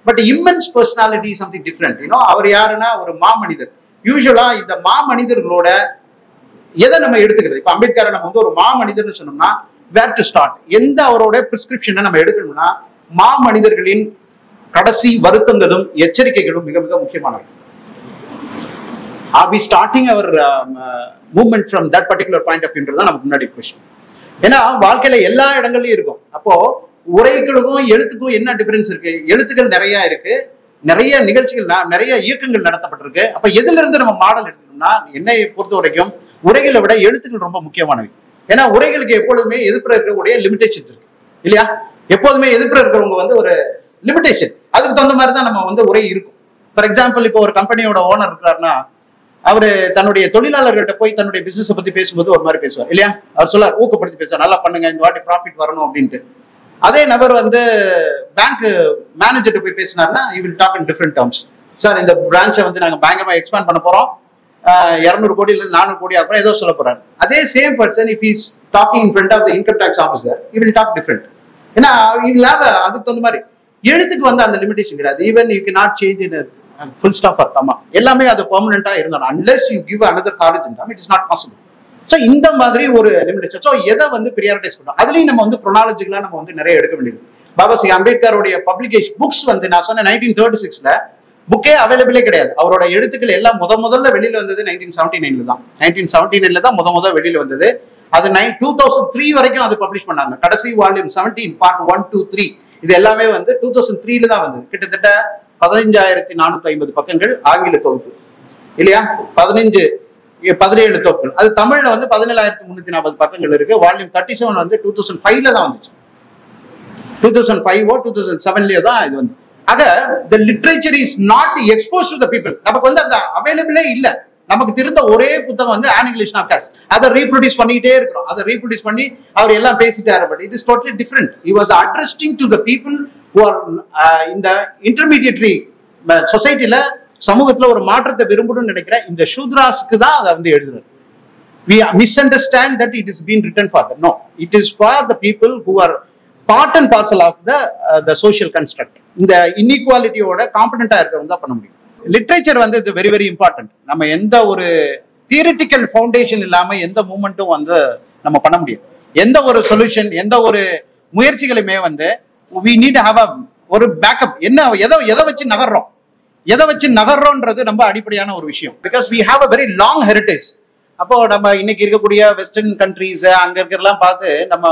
But immense personality is something different. அவர் யாருன்னா ஒரு மாமனிதர். யூசுவலா இந்த மாமனிதர்களோட எதை நம்ம எடுத்துக்கிறது? இப்ப அம்பேத்கரை நம்ம வந்து ஒரு மாமனிதர்னு சொன்னோம்னா where to start? எந்த அவரோட பிரிஸ்கிரிப்ஷனை நம்ம எடுக்கணும்னா, மாமனிதர்களின் கடைசி வருத்தங்களும் எச்சரிக்கைகளும் மிக மிக முக்கியமானவை. Are we starting our movement from that particular point of view? தான் நமக்கு முன்னாடி கொஸ்டின். ஏன்னா வாழ்க்கையில எல்லா இடங்கள்லயும் இருக்கும். அப்போ உரைகளுக்கும் எழுத்துக்கும் என்ன டிஃபரன்ஸ் இருக்கு? எழுத்துக்கள் நிறைய இருக்கு, நிறைய நிகழ்ச்சிகள், நிறைய இயக்கங்கள் நடத்தப்பட்டிருக்கு. அப்ப எதுல இருந்து நம்ம மாடல் எடுக்கணும்னா, என்னை பொறுத்த வரைக்கும் உரைகளை விட எழுத்துக்கள் ரொம்ப முக்கியமானவை. ஏன்னா உரைகளுக்கு எப்பொழுதுமே எதிர்ப்புற இருக்கக்கூடிய லிமிடேஷன்ஸ் இருக்கு இல்லையா? எப்போதுமே எதிர்ப்புற இருக்கிறவங்க வந்து ஒரு லிமிடேஷன், அதுக்கு தகுந்த மாதிரி தான் நம்ம வந்து உரை இருக்கும். ஃபார் எக்ஸாம்பிள், இப்போ ஒரு கம்பெனியோட ஓனர் இருக்கிறாருன்னா, அவரு தன்னுடைய தொழிலாளர்கிட்ட போய் தன்னுடைய பிசினஸ் பத்தி பேசும்போது ஒரு மாதிரி பேசுவார் இல்லையா? அவர் சொல்லார், ஊக்கப்படுத்தி பேசுவார், நல்லா பண்ணுங்க, இந்த வாட்டி ப்ராஃபிட் வரணும் அப்படின்ட்டு. அதே நபர் வந்து பேங்க் மேனேஜர்கிட்ட போய் பேசினார்னா, he will talk in different terms. Sir, இந்த பிரான்ச்சை வந்து நாங்கள் பயங்கரமா எக்ஸ்பேண்ட் பண்ண போறோம், 200 கோடி இல்லை 400 கோடி அப்புறம் ஏதோ சொல்ல போறாரு. அதே same person if he is talking in front of the income tax officer, he will talk different. ஏன்னா he will have அதுக்கு தகுந்த மாதிரி. எழுத்துக்கு வந்து அந்த லிமிடேஷன் கிடையாது. Even you cannot change in full stop or comma, எல்லாமே அது பெர்மனண்டா இருந்தாலும் unless you give another college income, it is not possible. So இந்த மாதிரி ஒரு லிமிடேஷன். ஸோ எதை வந்து ப்ரியாரிட்டைஸ் பண்ணோம், அதுலயும் நம்ம வந்து குரோனாலஜிக்கலா நம்ம வந்து நிறைய எடுக்க வேண்டியது. பாபா சாஹேப் அம்பேத்கருடைய பப்ளிகேஷன் புக்ஸ் வந்து நான் சொன்ன 1936ல புக்கே அவைலபிளே கிடையாது. அவரோட எழுத்துக்கள் எல்லாம் முதல்ல வெளியில வந்தது 1979 தான். 1979 தான் முதல்ல வெளியில வந்தது. அது 2003 வரைக்கும் அது பப்ளிஷ் பண்ணாங்க. கடைசி வால்யூம் 17 பார்ட் 1 2 3 இது எல்லாமே வந்து 2003 தான் வந்தது. கிட்டத்தட்ட 15,450 பக்கங்கள் ஆங்கில தொகுப்பு இல்லையா? 17 தொகுப்புகள். அது தமிழ்ல வந்து 17,340 பக்கங்கள் இருக்கு. வால்யூம் 37 வந்து 2005 தான் வந்துச்சு. 2005 2007 தான் இது வந்து. ஆக the literature is not exposed to the people. நமக்கு வந்து அந்த அவைலபிளே இல்ல. நமக்கு தெரிந்த ஒரே புத்தகம் வந்து Annihilation of Caste. அதை ரீப்ரொடியூஸ் பண்ணிட்டே இருக்கிறோம். அதை ரீப்ரொடியூஸ் பண்ணி அவர் எல்லாம் பேசிட்டாரு. But it is totally different. He was addressing to the people who are in the intermediary சொசைட்டில, சமூகத்துல ஒரு மாற்றத்தை விரும்பணும்னு நினைக்கிற இந்த சூத்ராஸ்க்கு தான் அதை வந்து எழுதுறாரு. We misunderstand that it is being written for them. No, it is for the people who are part and parcel of the social construct. இந்த இன்இக்வாலிட்டியோட காம்பனண்டா இருக்கிறவங்க தான் பண்ண முடியும். லிட்ரேச்சர் வந்து இது வெரி வெரி இம்பார்ட்டன்ட். நம்ம எந்த ஒரு தியரிட்டிக்கல் ஃபவுண்டேஷன் இல்லாம எந்த மூவ்மெண்ட்டும் வந்து நம்ம பண்ண முடியும். எந்த ஒரு சொல்யூஷன், எந்த ஒரு முயற்சிகளுமே வந்து we need to have ஒரு பேக்கப். என்ன எதை வச்சு நகர்றோன்றது ரொம்ப அடிப்படையான ஒரு விஷயம். Because we have a very long heritage. அப்போ நம்ம இன்னைக்கு இருக்கக்கூடிய வெஸ்டர்ன் கண்ட்ரீஸ் அங்க இருக்கிறதெல்லாம் பார்த்து நம்ம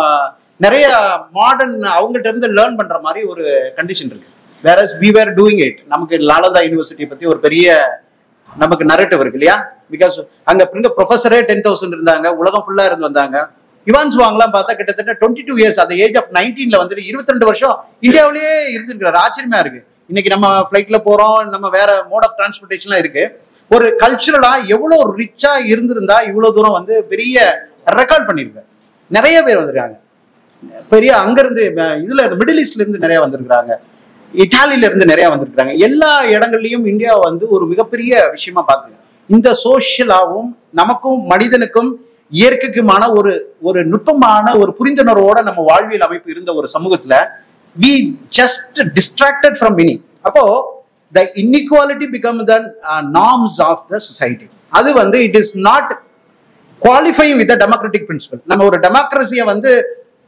நிறைய மாடர்ன் அவங்ககிட்ட இருந்து லேர்ன் பண்ற மாதிரி ஒரு கண்டிஷன் இருக்கு. whereas we were doing it. நமக்கு லாலதா யூனிவர்சிட்டி பத்தி ஒரு பெரிய நமக்கு நரேட்டிவ் இருக்கு இல்லையா? பிகாஸ் அங்க இருந்த ப்ரொஃபஸரே 10,000 இருந்தாங்க, உலகம் ஃபுல்லா இருந்து வந்தாங்க. இவான்ஸ் வாங்கலாம் பார்த்தா கிட்டத்தட்ட 22 இயர்ஸ், அந்த ஏஜ் ஆஃப் 19ல வந்துட்டு 22 வருஷம் இந்தியாவிலேயே இருந்திருக்கிறாரு. ஆச்சரியமா இருக்கு. இன்னைக்கு நம்ம ஃபிளைட்ல போறோம், நம்ம வேற மோட் ஆஃப் டிரான்ஸ்போர்டேஷன்லாம் இருக்கு. ஒரு கல்ச்சுரலா எவ்வளவு ரிச்சா இருந்திருந்தா இவ்வளவு தூரம் வந்து பெரிய ரெக்கார்ட் பண்ணிருக்காரு. நிறைய பேர் வந்திருக்காங்க. பெரிய அங்க இருந்து இதுல மிடில் ஈஸ்ட்ல இருந்து நிறைய வந்திருக்கிறாங்க, இட்டாலியில இருந்து நிறைய வந்திருக்கிறாங்க. எல்லா இடங்கள்லயும் இந்தியா வந்து ஒரு மிகப்பெரிய விஷயமா பாத்துங்க. இந்த சோசியலாவும் நமக்கும் மனிதனுக்கும் இயற்கைக்குமான ஒரு நுட்பமான ஒரு புரிந்துணர்வோட நம்ம வாழ்வியல் அமைப்பு இருந்த ஒரு சமூகத்துல we just distracted from meaning. அப்போ the inequality become the norms of the society. அது வந்து it is not qualifying with the democratic principle. நம்ம ஒரு டெமோக்ரஸியை வந்து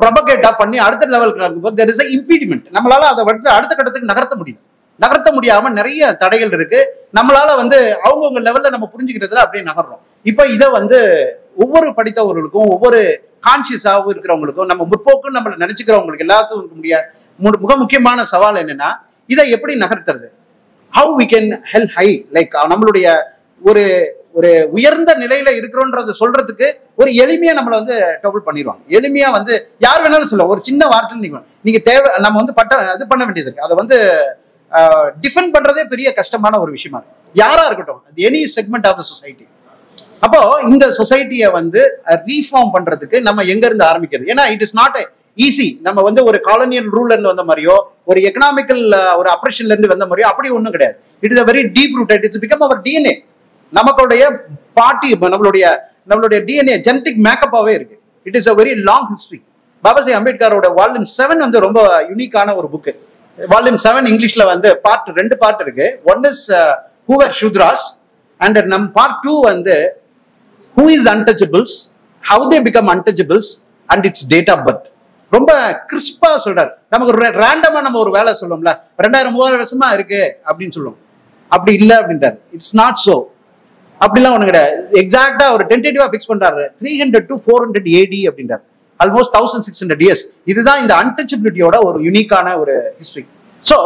ப்ரொபகேட்டா பண்ணி அடுத்த லெவலுக்கு நடக்கும்போது there is a impediment. நம்மளால அதை வந்து அடுத்த கட்டத்துக்கு நகர்த்த முடியாம நிறைய தடைகள் இருக்கு. நம்மளால வந்து அவங்கவுங்க லெவல்ல நம்ம புரிஞ்சுக்கிறதுல அப்படியே நகர்றோம். இப்ப இதை வந்து ஒவ்வொரு படித்தவர்களுக்கும், ஒவ்வொரு கான்சியஸாகவும் இருக்கிறவங்களுக்கும், நம்ம முற்போக்குன்னு நம்மளை நினைச்சுக்கிறவங்களுக்கு எல்லாத்துக்கும் மிக முக்கியமான சவால் என்னன்னா, இதை எப்படி நகர்த்துறது? How we can help high, like நம்மளுடைய ஒரு உயர்ந்த நிலையில இருக்கிறோன்றத சொல்றதுக்கு ஒரு எளிமையா நம்மளை வந்து டபுள் பண்ணிடுவாங்க. எளிமையா வந்து யார் வேணாலும் சொல்ல ஒரு சின்ன வார்த்தை நீங்க தேவை நம்ம வந்து இது பண்ண வேண்டியது இருக்கு. அதை வந்து டிஃபெண்ட் பண்றதே பெரிய கஷ்டமான ஒரு விஷயமா இருக்கு, யாரா இருக்கட்டும், any segment of the society. அப்போ இந்த சொசைட்டியை வந்து ரீஃபார்ம் பண்றதுக்கு நம்ம எங்க இருந்து ஆரம்பிக்கிறது? ஏன்னா இட் இஸ் நாட் ஈஸி. நம்ம வந்து ஒரு காலனியல் ரூல்ல இருந்து வந்த மாதிரியோ ஒரு எக்கனாமிக்கல் ஒரு அப்ரேஷன்ல இருந்து வந்த மாதிரியோ அப்படி ஒன்றும் கிடையாது. It is a very deep rooted, it's become our DNA. நமக்குடைய பார்ட்டி நம்மளுடைய டிஎன்ஏ ஜெனடிக் மேக்கப்பாவே இருக்கு. It is a very long history. Baba Saheb அம்பேத்கரோட வால்யூம் 7 வந்து ரொம்ப யூனிக்கான ஒரு புக்கு. வால்யூம் 7 இங்கிலீஷ்ல வந்து ரெண்டு பார்ட் இருக்கு. One is who are Shudras and நம் பார்ட் 2 வந்து who is untouchables, how they become untouchables and it's date of birth. ரொம்ப கிறிஸ்பா சொல்றாரு. நமக்கு ரேண்டமா நம்ம ஒரு வேலை சொல்லுவோம்ல, 2000-3000 வருஷமா இருக்கு அப்படின்னு சொல்லுவோம். அப்படி இல்லை அப்படின்றாரு. It's not so. அப்படிலாம் ஒண்ணு கிடையாது. எக்ஸாக்டா ஒரு டென்டேட்டிவா பிக்ஸ் பண்றாரு. 300 to 400 AD அப்படின்றாரு. Almost 1600 years. இதுதான் இந்த அன்டச்சபிலிட்டியோட ஒரு யூனிக்கான ஒரு ஹிஸ்டரி. சோ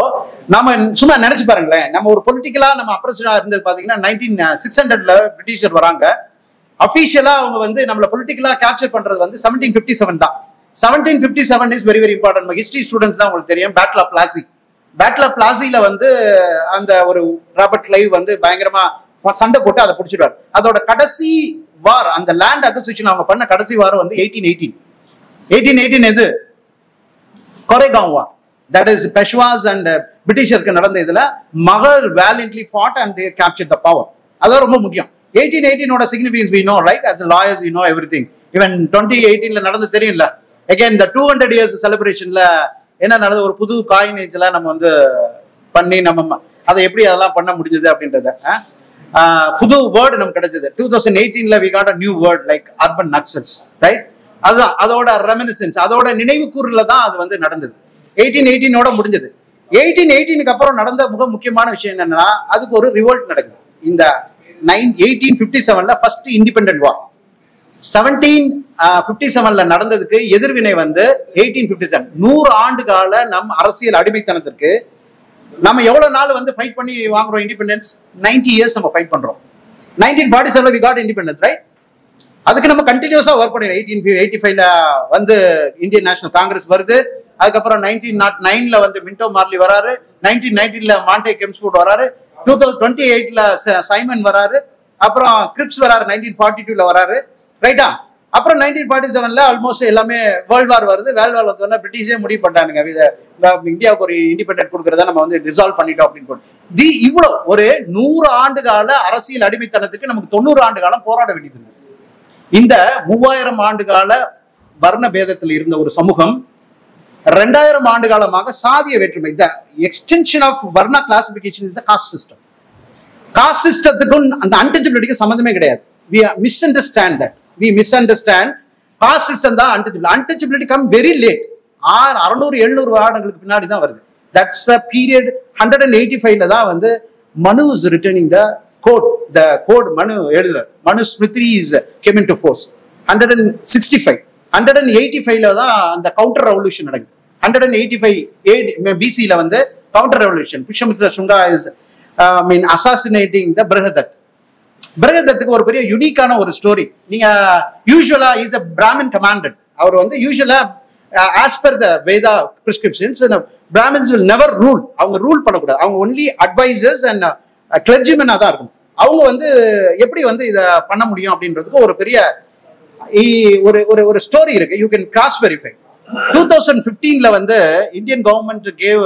நம்ம சும்மா நினைச்சு பாருங்களேன், நம்ம ஒரு பொலிட்டிக்கலா நம்ம அப்ரஸா இருந்தது பாத்தீங்கன்னா 1600ல பிரிட்டிஷர் வராங்க. அபிஷியலா அவங்க வந்து நம்மள பொலிட்டிக்கலா கேப்சர் பண்றது வந்து 1757 தான். 1757 is very very important. History students தான் உங்களுக்கு தெரியும். Battle of Plassey. Battle of பிளாசில வந்து அந்த ஒரு ராபர்ட் கிளைவ் வந்து பயங்கரமா சண்டை போட்டு அதை பிடிச்சிடுவார். அதோட கடைசி வார், அந்த லேண்ட் அக்விசிஷன் அவங்க பண்ண கடைசி வாரம் வந்து 1818 எது? Koregaon war. That is Peshwas and பிரிட்டிஷருக்கு நடந்த இதுல மகள் valiantly fought and they captured the power. அதான் ரொம்ப முக்கியம். 1818 significance we know, right? As lawyers we know everything. Even 2018 நடந்து தெரியும்ல. Again the 200 years செலிப்ரேஷன்ல என்ன நடந்தது? ஒரு புது காயினேஜ்ல நம்ம வந்து பண்ணி நம்ம அதை எப்படி அதெல்லாம் பண்ண முடிஞ்சது அப்படின்றத புது வேர்டு நமக்கு கிடைச்சது. 2018ல we got a new word like urban nexus, right? அதுதான் அதோட ரெமினிசன்ஸ், அதோட நினைவு கூறுல தான் அது வந்து நடந்தது. 1818 முடிஞ்சது. 1818க்கு அப்புறம் நடந்த மிக முக்கியமான விஷயம் என்னன்னா, அதுக்கு ஒரு ரிவோல்ட் நடக்குது. இந்த 1857ல ஃபர்ஸ்ட் இண்டிபெண்டன்ட் வார். 1757ல நடந்ததுக்கு எதிர்வினை வந்து 1857. 100 ஆண்டு கால நம் அரசியல் அடிமைத்தனத்திற்கு நம்ம எவ்வளவு நாள் வந்து ஃபைட் பண்ணி வாங்குறோம் இண்டிபெண்டன்ஸ்? 90 years நம்ம ஃபைட் பண்றோம். 1947 we got independence, right? அதுக்கு நம்ம கண்டினியூஸா ஒர்க் பண்ணிடுறோம். 1885ல வந்து இந்தியன் நேஷனல் காங்கிரஸ் வருது. அதுக்கப்புறம் 1909ல வந்து மின்டோ மார்லி வராரு. 1919ல மாண்டே கெம்ஸ்ஃபோர்ட் வராரு. 2028ல சைமன் வராரு. அப்புறம் கிரிப்ஸ் வராரு. 1942ல வராரு, ரைட்டா? அப்புறம் 1947ல ஆல்மோஸ்ட் எல்லாமே வேர்ல்ட் வார் வருது. வேர்ல்ட் வார் வந்தோன்னா பிரிட்டிஷே முடிவு பண்ணிட்டானுங்க, இந்தியாவுக்கு ஒரு இண்டிபெண்டன்ட் கொடுக்கறத நம்ம வந்து ரிசால்வ் பண்ணிட்டோம் அப்படின்னு. இவ்வளவு ஒரு 100 ஆண்டு கால அரசியல் அடிமைத்தனத்துக்கு நமக்கு 90 ஆண்டு காலம் போராட வேண்டியது. இந்த 3000 ஆண்டு கால வர்ண பேதத்தில் இருந்த ஒரு சமூகம் 2000 ஆண்டு காலமாக சாதிய வேற்றுமை, the extension of varna classification is the caste system. Caste சிஸ்டத்துக்கும் அந்த அன்டச்சபிலிட்டிக்கு சம்மந்தமே கிடையாது. We misunderstand that. We misunderstand. Caste system தான் untouchability. Untouchability come very late. 600-700 வருடங்களுக்கு பின்னாடி தான் வருது. That's a period. 185ல தான் வந்து Manu is returning the code. The code Manu எழுதுறார். Manu Smriti is came into force. 165. 185ல தான் அந்த கவுண்டர் ரெவல்யூஷன் நடக்குது. 185 BCல வந்து counter revolution. Pushyamitra Sunga is assassinating the Brihadath. பிரகதத்துக்கு ஒரு பெரிய யூனிக்கான ஒரு ஸ்டோரி. நீங்க யூசுவலா இஸ் a Brahmin commandant. அவர் வந்து யூசுவலா as per the Veda prescriptions Brahmins will never rule. அவங்க ரூல் பண்ணக்கூடாது. அவங்க ஒன்லி அட்வைசர்ஸ் அண்ட் கிளர்ஜிமெனா தான் இருக்கும். அவங்க வந்து எப்படி வந்து இதை பண்ண முடியும் அப்படின்றதுக்கு ஒரு பெரிய ஒரு ஸ்டோரி இருக்கு. You can cross verify. 2015ல வந்து Indian government gave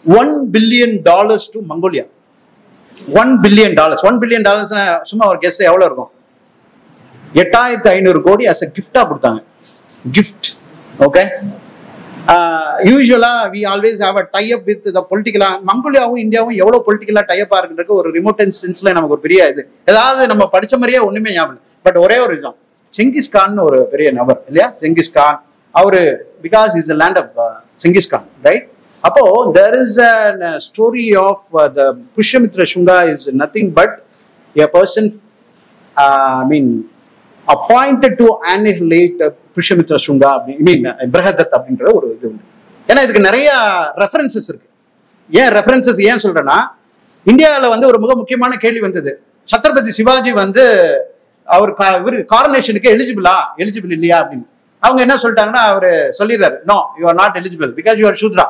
$1 billion to Mongolia. $1 billion. $1 billion சும்மா ஒரு கெஸ் எவ்வளவு இருக்கும்? 8500 கோடி as a gift கொடுத்தாங்க. கிஃப்ட். ஓகே. யூசுவலா we always have a tie up with the political. மங்கோலியாவும் இந்தியாவும் எவ்வளவு பொலிட்டிக்கலா டை அப் இருக்குன்றது ஒரு ரிமோட் சென்ஸ்ல நமக்கு ஒரு பெரிய இது. ஏதாவது நம்ம படிச்ச மாதிரியே ஒண்ணுமே ஞாபகம். பட் ஒரே ஒரு விஷயம், செங்கிஸ் கான் ஒரு பெரிய நபர் இல்லையா? செங்கிஸ் கான் அவரு because is a land of Genghis Khan, right? அப்போ there is a story of the Pushyamitra Shunga is nothing but a person appointed to annihilate Pushyamitra Shunga, Brihadath அப்படின்ற ஒரு இது உண்டு. ஏன்னா இதுக்கு நிறைய ரெஃபரன்சஸ் இருக்கு. ஏன் ரெஃபரன்சஸ் ஏன் சொல்றேன்னா, இந்தியாவில் வந்து ஒரு மிக முக்கியமான கேள்வி வந்தது. சத்ரபதி சிவாஜி வந்து அவர் இவரு காரனேஷனுக்கு எலிஜிபிள் இல்லையா அப்படின்னு அவங்க என்ன சொல்லிட்டாங்கன்னா அவரு சொல்லிடுறாரு, no you are not eligible because you are Shudra.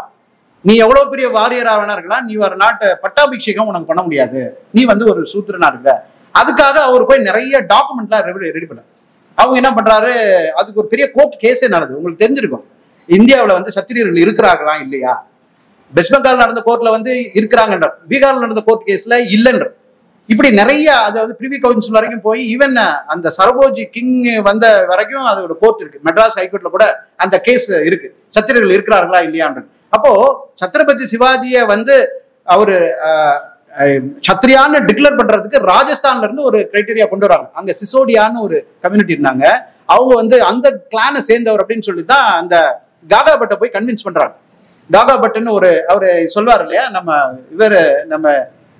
நீ எவ்வளவு பெரிய வாரியரா வேணா இருக்கலாம், நீ ஒரு நாட்டு பட்டாபிஷேகம் உனக்கு பண்ண முடியாது, நீ வந்து ஒரு சூத்திரனா இருக்கிற. அதுக்காக அவர் போய் நிறைய டாக்குமெண்ட்லாம் ரெடி பண்ண. அவங்க என்ன பண்றாரு, அதுக்கு ஒரு பெரிய கோர்ட் கேஸே நடந்தது. உங்களுக்கு தெரிஞ்சிருக்கும் இந்தியாவில் வந்து சத்திரியர்கள் இருக்கிறார்களா இல்லையா. வெஸ்ட் பெங்கால் நடந்த கோர்ட்ல வந்து இருக்கிறாங்கன்ற, பீகார்ல நடந்த கோர்ட் கேஸ்ல இல்லைன்ற, இப்படி நிறைய அதாவது பிரிவி கவுன்சில் வரைக்கும் போய் ஈவன் அந்த சரபோஜி கிங் வந்த வரைக்கும் அதோட கோர்ட் இருக்கு. மெட்ராஸ் ஹைகோர்ட்ல கூட அந்த கேஸ் இருக்கு, சத்திரியர்கள் இருக்கிறார்களா இல்லையான்றது. அப்போ சத்ரபதி சிவாஜியை வந்து அவரு சத்ரியான்னு டிக்ளேர் பண்றதுக்கு ராஜஸ்தான்ல இருந்து ஒரு கிரைட்டீரியா கொண்டு வராங்க. அங்க சிசோடியான்னு ஒரு கம்யூனிட்டி இருந்தாங்க, அவங்க வந்து அந்த கிளானை சேர்ந்தவர் அப்படின்னு சொல்லி தான் அந்த காகா பட்டை போய் கன்வின்ஸ் பண்றாங்க. காகா பட்டுன்னு ஒரு அவரு சொல்வார் இல்லையா, நம்ம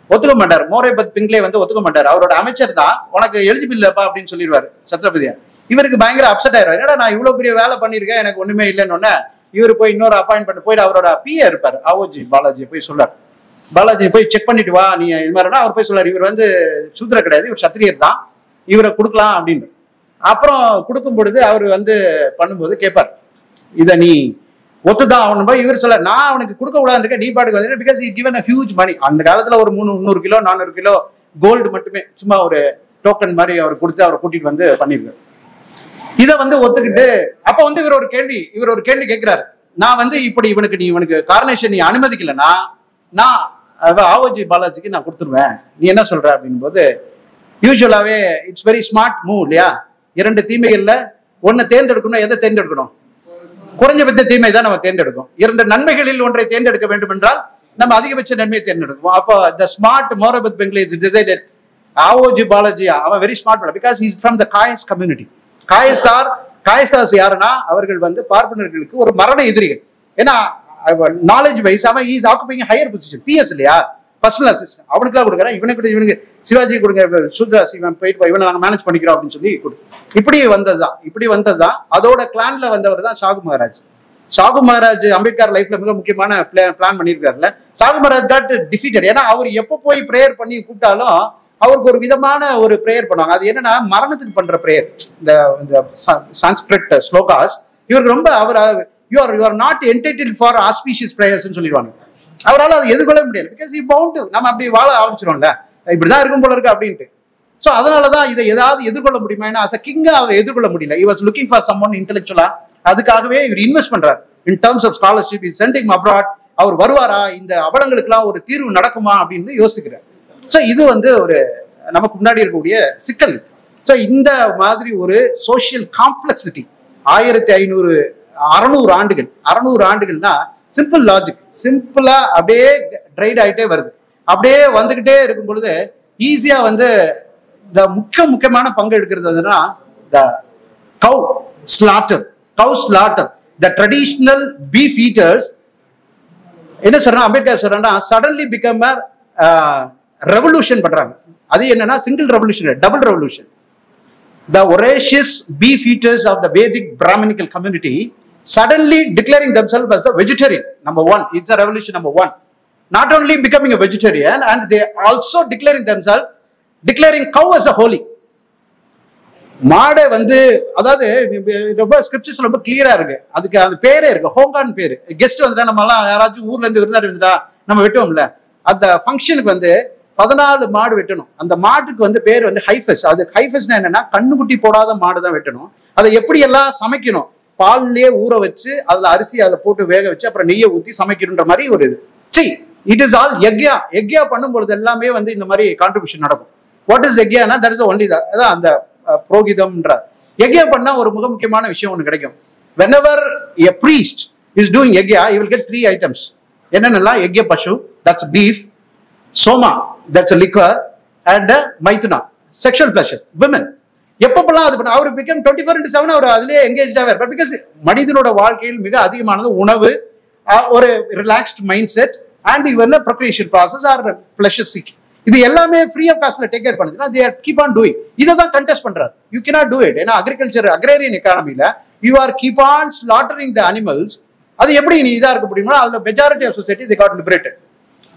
ஒத்துக்க மாட்டார், மோரேபத் பிங்லே வந்து ஒத்துக்க மாட்டார். அவரோட அமைச்சர் தான் உனக்கு எலிஜிபிள் இல்லப்பா அப்படின்னு சொல்லிடுவாரு சத்ரபதியா. இவருக்கு பயங்கர அப்செட் ஆயிடுவார், என்னடா நான் இவ்வளவு பெரிய வேலை பண்ணிருக்கேன் எனக்கு ஒண்ணுமே இல்லைன்னு. இவர் போய் இன்னொரு அப்பாயிண்ட் பண்ணி போயிட்டு அவரோட பிஏ இருப்பார் ஆவோஜி பாலாஜி போய் சொல்றாரு, பாலாஜி போய் செக் பண்ணிட்டு வா நீ இது மாதிரினா. அவர் போய் சொல்றாரு, இவர் வந்து சூத்திர கிடையாது, இவர் சத்திரியர் தான், இவரை கொடுக்கலாம் அப்படின்னு. அப்புறம் கொடுக்கும் பொழுது அவர் வந்து பண்ணும்போது கேட்பார், இதை நீ ஒத்துதான் அவனு போய் இவர் சொல்ல, நான் அவனுக்கு கொடுக்க கூடாதுன்னு இருக்கேன், நீ பாட்டுக்கு வந்து because is given a huge money. அந்த காலத்துல ஒரு 300 கிலோ 400 கிலோ கோல்டு மட்டுமே சும்மா ஒரு டோக்கன் மாதிரி அவர் கொடுத்து அவரை கூட்டிட்டு வந்து பண்ணிருக்காரு. இதை வந்து ஒத்துக்கிட்டு அப்ப வந்து இவர் ஒரு கேள்வி கேட்கிறாரு, நான் வந்து இப்படி இவனுக்கு காரணேஷன் நீ அனுமதிக்கலன்னா நான் ஆவோஜி பாலாஜிக்கு நான் கொடுத்துருவேன், நீ என்ன சொல்ற அப்படின் போது, யூஸ்வலாவே இட்ஸ் வெரி ஸ்மார்ட் மூவ் இல்லையா. 2 தீமைகள்ல ஒன்னு தேர்ந்தெடுக்கணும், எதை தேர்ந்தெடுக்கணும், குறைஞ்சபட்ச தீமை தான் நம்ம தேர்ந்தெடுக்கும். 2 நன்மைகளில் ஒன்றை தேர்ந்தெடுக்க வேண்டும் என்றால் நம்ம அதிகபட்ச நன்மையை தேர்ந்தெடுக்கும். அப்போ the smart Moropant Pingle is decided Avaji Balaji அவன் very smart because is from the Kayas community. Kayasthas யாருன்னா அவர்கள் வந்து பார்ப்பனர்களுக்கு ஒரு மரண எதிரிகள். ஏன்னா நாலேஜ் வைஸ் அவன் is occupying higher position, PS இல்லையா, பர்சனல் அசிஸ்டன்ட். அவனுக்குலாம் கொடுக்குறேன், இவனுக்கு சிவாஜி கொடுங்க, சூத்ராஸ் இவன் போயிட்டு இவனை நாங்கள் மேனேஜ் பண்ணிக்கிறோம் அப்படின்னு சொல்லி இப்படி வந்ததுதான். அதோட கிளான்ல வந்தவர் தான் ஷாகு மகாராஜ். ஷாகு மகாராஜ் அம்பேத்கர் லைஃப்ல மிக முக்கியமான பிளான் பண்ணியிருக்காருல்ல. Shahu Maharaj got defeated. ஏன்னா அவர் எப்போ போய் பிரேயர் பண்ணி கூப்பிட்டாலும் அவருக்கு ஒரு விதமான ஒரு பிரேயர் பண்ணுவாங்க. அது என்னன்னா மரணத்துக்கு பண்ற பிரேயர், இந்த சான்ஸ்கிரிட் ஸ்லோகாஸ். இவருக்கு ரொம்ப அவர் you are not entitled for auspicious prayers சொல்லிடுவாங்க. அவரால் அதை எதிர்கொள்ள முடியாது பிகாஸ் இ பவுண்ட் நம்ம அப்படி வாழ ஆரம்பிச்சிடும்ல, இப்படிதான் இருக்கும் போல இருக்கு அப்படின்ட்டு. ஸோ அதனாலதான் இதை ஏதாவது எதிர்கொள்ள முடியுமா, ஏன்னா அஸ் அ கிங்கா அவர் எதிர்கொள்ள முடியல. he was looking for someone intellectual. அதுக்காகவே இவர் இன்வெஸ்ட் பண்றாரு in terms of scholarship, is sending him abroad. அவர் வருவாரா, இந்த அவலங்களுக்கெல்லாம் ஒரு தீர்வு நடக்குமா அப்படின்னு யோசிக்கிறார். ஸோ இது வந்து ஒரு நமக்கு முன்னாடி இருக்கக்கூடிய சிக்கல். ஸோ இந்த மாதிரி ஒரு சோசியல் காம்ப்ளெக்சிட்டி 600 ஆண்டுகள்னா சிம்பிள் லாஜிக், சிம்பிளா அப்படியே ட்ரைட் ஆகிட்டே வருது. அப்படியே வந்துகிட்டே இருக்கும் பொழுது ஈஸியா வந்து இந்த முக்கியமான பங்கு எடுக்கிறது வந்துன்னா கவு ஸ்லாட்டர், த ட்ரெடிஷனல் பீஃப் ஈட்டர்ஸ். என்ன சொல்றாங்க அம்பேத்கர் சொல்றாங்கன்னா, சடன்லி பிகம் ரெவல்யூஷன் பண்றாங்க. அது என்னன்னா single revolution, double revolution. The voracious beef eaters of the Vedic Brahminical community suddenly declaring themselves as a vegetarian. Number 1, it's a revolution number 1. Not only becoming a vegetarian, and they also declaring cow as a holy. மாடை வந்து அதாவது ரொம்ப scriptures ரொம்ப கிளியரா இருக்கு. அதுக்கு அந்த பேரே இருக்கு, ஹோங்கான் பேரு. கெஸ்ட் வந்துட்டா நம்ம எல்லாம் யாராச்சும் ஊர்ல இருந்து விருந்தாடி வந்துட்டா நம்ம வெட்டுவோம்ல, அந்த ஃபங்க்ஷனுக்கு வந்து 14 மாடு வெட்டணும். அந்த மாட்டுக்கு வந்து பேர் வந்து ஹைஃபஸ். அது ஹைஃபஸ்னா என்னன்னா கண்ணுக்குட்டி போடாத மாடு தான் வெட்டணும். அதை எப்படி எல்லாம் சமைக்கணும், பால்லேயே ஊற வச்சு அதுல அரிசி அதில் போட்டு வேக வச்சு அப்புறம் நெய்யை ஊற்றி சமைக்கணுன்ற மாதிரி ஒரு இது. இட் இஸ் ஆல் எக்யா பண்ணும்பொழுது எல்லாமே வந்து இந்த மாதிரி கான்ட்ரிபியூஷன் நடக்கும். வாட் இஸ் எக்யானா தட் இஸ் ஒன்லி அதான் அந்த புரோகிதம்ன்ற எக்யா பண்ணா ஒரு மிக முக்கியமான விஷயம் ஒன்று கிடைக்கும். whenever a priest is doing yagya, he will get 3 items. என்னென்னலாம், yagya pashu, that's beef, soma, that's a liquor, and maithuna, sexual pleasure, women. எப்பப்பெல்லாம் அது பண்ண அவர் became 24/7 அவர் அதிலேயே எங்கேஜ்டாக இருப்பார். பிகாஸ் மனிதனோட வாழ்க்கையில் மிக அதிகமானது உணவு, ஒரு ரிலாக்ஸ்ட் மைண்ட் செட் அண்ட் இவன் procreation process or pleasure seeking. இது எல்லாமே ஃப்ரீ ஆஃப் காஸ்ட்ல டேக் கேர் பண்ணுதுன்னா they keep on doing. இதை தான் கண்டெஸ்ட் பண்றாரு. You cannot do it. ஏன்னா அக்ரேரியன் எக்கானமில you are keep on slaughtering the animals. அது எப்படி நீ இதா இருக்க முடியுமா, அதுல majority of society they got liberated.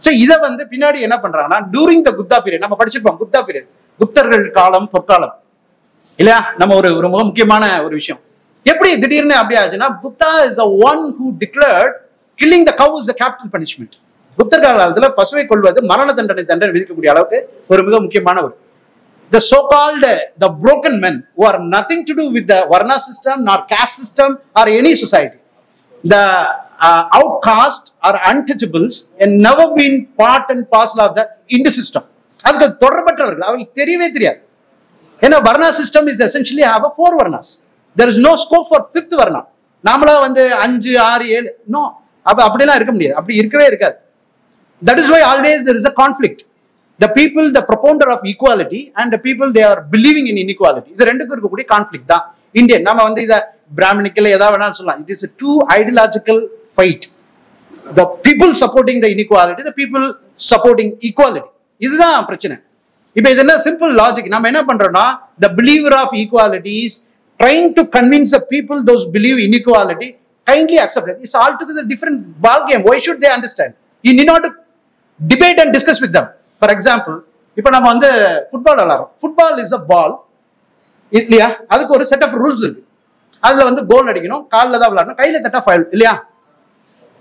So இதை வந்து பின்னாடி என்ன பண்றாங்கன்னா, டூரிங் த குப்தா பீரியட் நம்ம படிச்சிருப்போம். குப்தா பீரியட் குப்தர்கள் காலம் பொற்காலம் இல்லையா? நம்ம ஒரு முக்கியமான ஒரு விஷயம். எப்படி திடீர்னு அப்படி ஆச்சுன்னா, Buddha is a one who declared killing the cow is the capital punishment. புத்தர் காலத்துல பசுவை கொள்வது மரண தண்டனை விதிக்கக்கூடிய அளவுக்கு ஒரு மிக முக்கியமான ஒரு the so-called the broken men who are nothing to do with the varna system nor caste system or any society, the outcast or untouchables and never been part and parcel of the Hindu system. அதுக்கு தொடர்பற்றவர்கள், அவங்களுக்கு தெரியவே தெரியாது. ஏன்னா varna system is essentially have a 4 varnas. There is no scope for 5th varna. நாமளா வந்து 5 6 7 no, அப்படிலாம் இருக்க முடியாது, அப்படி இருக்கவே இருக்காது. That is why always there is a conflict. The people, the propounder of equality, and the people they are believing in inequality. இது ரெண்டுக்கும் இருக்கக்கூடிய கான்ஃபிளிக் தான் இந்தியன். நம்ம வந்து இதை பிராமணிக்கல் ஏதாவது வேணாலும் சொல்லலாம். It is a two ideological fight. The people supporting the inequality, the people supporting equality. இதுதான் பிரச்சனை. இப்போ இது என்ன சிம்பிள் லாஜிக். நம்ம என்ன பண்றோம்னா, the believer of equality is trying to convince the people those believe inequality kindly accept it. It's altogether different ball game. Why should they understand? You need not to debate and discuss with them. For example, இப்போ நம்ம வந்து football விளாடுறோம். Football is a பால் இல்லையா? அதுக்கு ஒரு set of rules இருக்கு. அதுல வந்து கோல் அடிக்கணும், காலில் தான் விளாடணும், கையில தட்டா ஃபவுல் இல்லையா?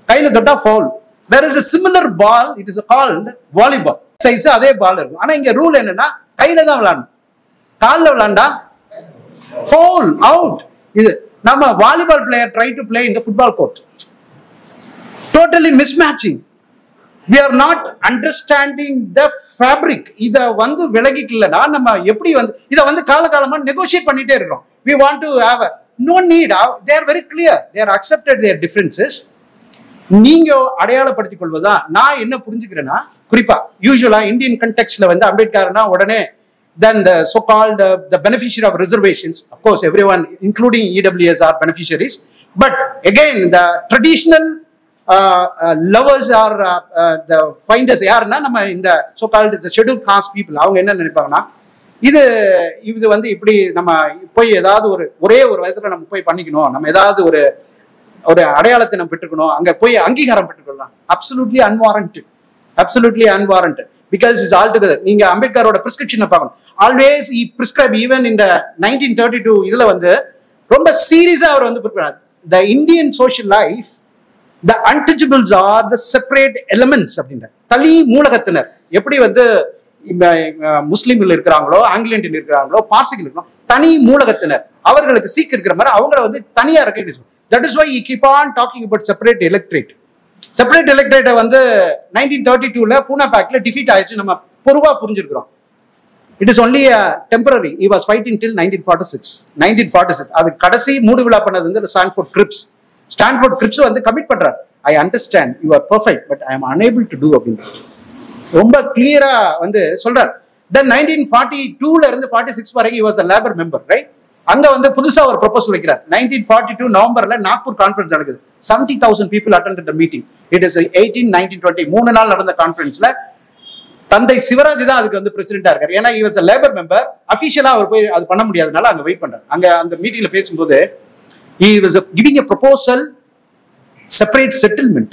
கையில தொட்டா foul. There is a similar ball, it is called volleyball. Size அதே பால் இருக்கும். ஆனா இங்க ரூல் என்னன்னா, கையில தான் விளாடணும், காலில் விளாண்டா ஃபவுல், அவுட். இது நம்ம volleyball player try to play in the football court. Totally mismatching. We are not understanding the fabric. இத வந்து விலகிக்கலனா நம்ம எப்படி வந்து இத வந்து காலகாலமா நெகோஷியேட் பண்ணிட்டே இருக்கோம். We want to have a no need. They are very clear. They are accepted their differences. நீங்க அடையாளப்படுத்திக் கொள்வதா நான் என்ன புரிஞ்சுக்கிறேன்னா, குறிப்பா யூசுவலா இந்தியன் கண்டெக்ஸ்ட்ல வந்து அம்பேத்கர்னா உடனே then the so-called the beneficiary of reservations, of course everyone including EWS are beneficiaries, but again the traditional lovers are the finders யாருன்னா நம்ம இந்த so-called the scheduled caste people. அவங்க என்ன நினைப்பாங்கன்னா, இது வந்து இப்படி நம்ம போய் ஏதாவது ஒரே ஒரு விதத்துல நம்ம போய் பண்ணிக்கணும், நம்ம ஏதாவது ஒரு அடையாளத்தை நம்ம பெற்றுக்கணும், அங்க போய் அங்கீகாரம் பெற்றுக்கொள்ளலாம். absolutely unwarranted because it's all together. நீங்க அம்பேத்கரோட பிரிஸ்கிரிப்ஷனை பார்க்கணும். Always he prescribe even in the 1932 இதுல வந்து ரொம்ப சீரியஸா அவர் வந்து பிரிக்கிறார். the Indian social life, the untouchables are the separate elements அப்படின்ற தனி மூலகத்தினர். எப்படி வந்து முஸ்லீம்கள் இருக்கிறாங்களோ, ஆங்கிலேயன் இருக்கிறாங்களோ, பார்சிகள் இருக்கிறாங்களோ, தனி மூலகத்தினர். அவர்களுக்கு சீக் இருக்கிற மாதிரி அவங்கள வந்து தனியா recognise. That is why he keep on talking about separate electorate. Separate எலெக்டரேட்டை வந்து 1932 பூனா பேக்ல டிஃபீட் ஆயிடுச்சு. நம்ம பொதுவா புரிஞ்சிருக்கிறோம். It is only a temporary. He was fighting till 1946. அது கடைசி மூடு விழா பண்ணது வந்து ஸ்டான்ஃபோர்ட் கிரிப்ஸ் வந்து கமிட் பண்றார். I understand you are perfect but I am unable to do அப்படின்னு ரொம்ப கிளியரா வந்து சொல்றார். Then 1942ல இருந்து 46 வரைக்கும் he was a labor member, right? அங்க வந்து புதுசா ஒரு ப்ரொபோசல் வைக்கிறார். 1942 நவம்பர்ல நாக்பூர் கான்ஃபரன்ஸ் நடக்குது. 70,000 people attended the meeting. It is 18, 19, 20 3 நாள் நடந்த கான்ஃபரன்ஸ்ல தந்தை சிவராஜ் தான் அதுக்கு வந்து பிரசிடென்டா இருக்காரு. ஏன்னா he was a labor member. அபிஷியலா அவர் போய் அது பண்ண முடியாதனால அங்க வெயிட் பண்றாரு. அங்க அந்த மீட்டிங்ல பேசும்போது he was giving a proposal separate settlement.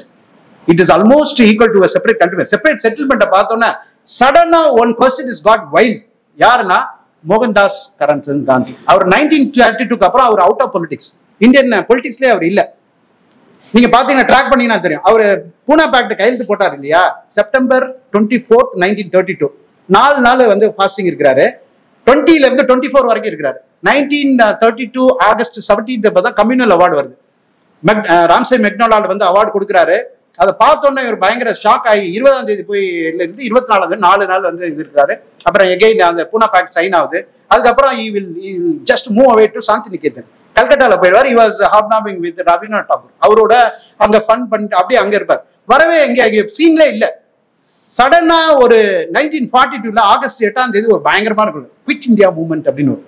It is almost equal to a separate country. Separate settlement பார்த்தோன்னா சடனா one person is got wild. யாருன்னா மோகன்தாஸ் கரம்சந்த் காந்தி. அவர் 1932க்கு அப்புறம் அவர் அவுட் ஆஃப் பொலிட்டிக்ஸ். இந்தியன் பொலிட்டிக்ஸ்லேயே அவர் இல்லை. நீங்க பாத்தீங்கன்னா ட்ராக் பண்ணீங்கன்னா தெரியும். அவர் பூனா பேக்ட் கையெழுத்து போட்டார் இல்லையா? செப்டம்பர் 24, 1932 4 நாள் வந்து ஃபாஸ்டிங் இருக்கிறாரு. 20ல இருந்து 24 வரைக்கும் இருக்கிறாரு. 1932 ஆகஸ்ட் 17 தான் கம்யூனல் அவார்டு வருது. ராம்சே மெக்டொனால்ட் வந்து அவார்டு கொடுக்குறாரு. அதை பார்த்தோன்னே இவர் பயங்கர ஷாக் ஆகி 20ஆம் தேதி போய் இருந்து 24 4 நாள் வந்து இது இருக்கிறாரு. அப்புறம் எகைன் அந்த பூனா பேக்ட் சைன் ஆகுது. அதுக்கப்புறம் he will just move away to Shantiniketan. கல்கட்டால போயிடுவார். he was hobnobbing with Rabindranath Tagore. அவரோட அங்க ஃபன் பண்ணிட்டு அப்படியே அங்க இருப்பார். வரவே எங்க சீன்ல இல்ல. சடனா ஒரு 1942ல ஆகஸ்ட் 8ஆம் தேதி ஒரு பயங்கரமான குவிட் இந்தியா மூவ்மெண்ட் அப்படின்னு ஒரு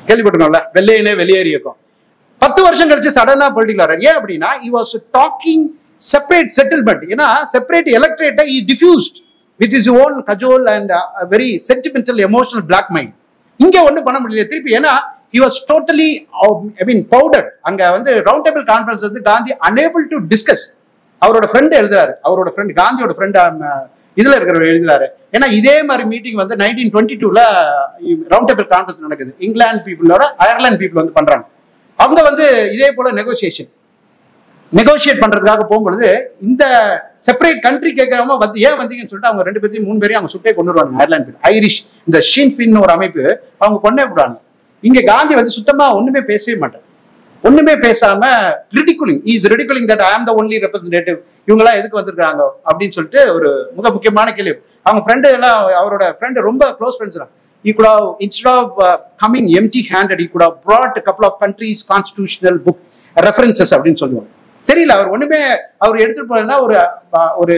கேள்விப்பட்டிருக்கோம்ல, வெள்ளையனே வெளியேறி இருக்கும். 10 வருஷம் கழிச்சு சடனா பொலிட்டிக்கல் வர்றாரு. ஏன் அப்படின்னா he was talking separate settlement. ஏன்னா separate எலக்ட்ரேட்டை he diffused with his own cajole and a very sentimental emotional black mind. இங்க ஒண்ணும் பண்ண முடியல திருப்பி. ஏன்னா he was totally powdered. அங்க வந்து ரவுண்ட் டேபிள் கான்ஃபரன்ஸ் வந்து காந்தி unable to discuss. அவரோட ஃப்ரெண்ட் எழுதுறாரு. அவரோட ஃப்ரெண்ட் காந்தியோட ஃப்ரெண்ட் இதுல இருக்கிறவர் எழுதுறாரு. ஏன்னா இதே மாதிரி மீட்டிங் வந்து 1922ல ரவுண்ட் டேபிள் கான்ஃபரன்ஸ் நடக்குது. இங்கிலாந்து பீப்புளோட அயர்லாந்து பீப்புள் வந்து பண்றாங்க. அவங்க வந்து இதே போல நெகோசியேட் பண்றதுக்காக போகும்பொழுது இந்த செப்பரேட் கண்ட்ரி கேட்கறவங்க வந்து ஏன் வந்தீங்கன்னு சொல்லிட்டு அவங்க 2 பேரையும் 3 பேரையும் அவங்க சுட்டே கொண்டு வருவாங்க. அயர்லாந்து ஐரிஷ் இந்த ஷின்ஃபின் ஒரு அமைப்பு அவங்க கொண்டே விடுவாங்க. இங்க காந்தி வந்து சுத்தமா ஒண்ணுமே பேசவே மாட்டார். ஒண்ணுமே பேசாம ரிடிகுலிங் தட் ஐ ஆம் த ஒன்லி ரெப்ரசன்டேட்டிவ், இவங்க எல்லாம் எதுக்கு வந்திருக்காங்க அப்படின்னு சொல்லிட்டு ஒரு முக்கியமான கேள்வி. அவங்க ஃப்ரெண்டு எல்லாம் அவரோட ஃப்ரெண்டு ரொம்ப க்ளோஸ் ஃப்ரெண்ட்ஸ் தான். He could have, instead of coming empty-handed, he could have brought a couple of countries' constitutional book references அப்படின்னு சொல்லுவாங்க. தெரியல, அவர் ஒண்ணுமே அவர் எடுத்துட்டு போறதுன்னா ஒரு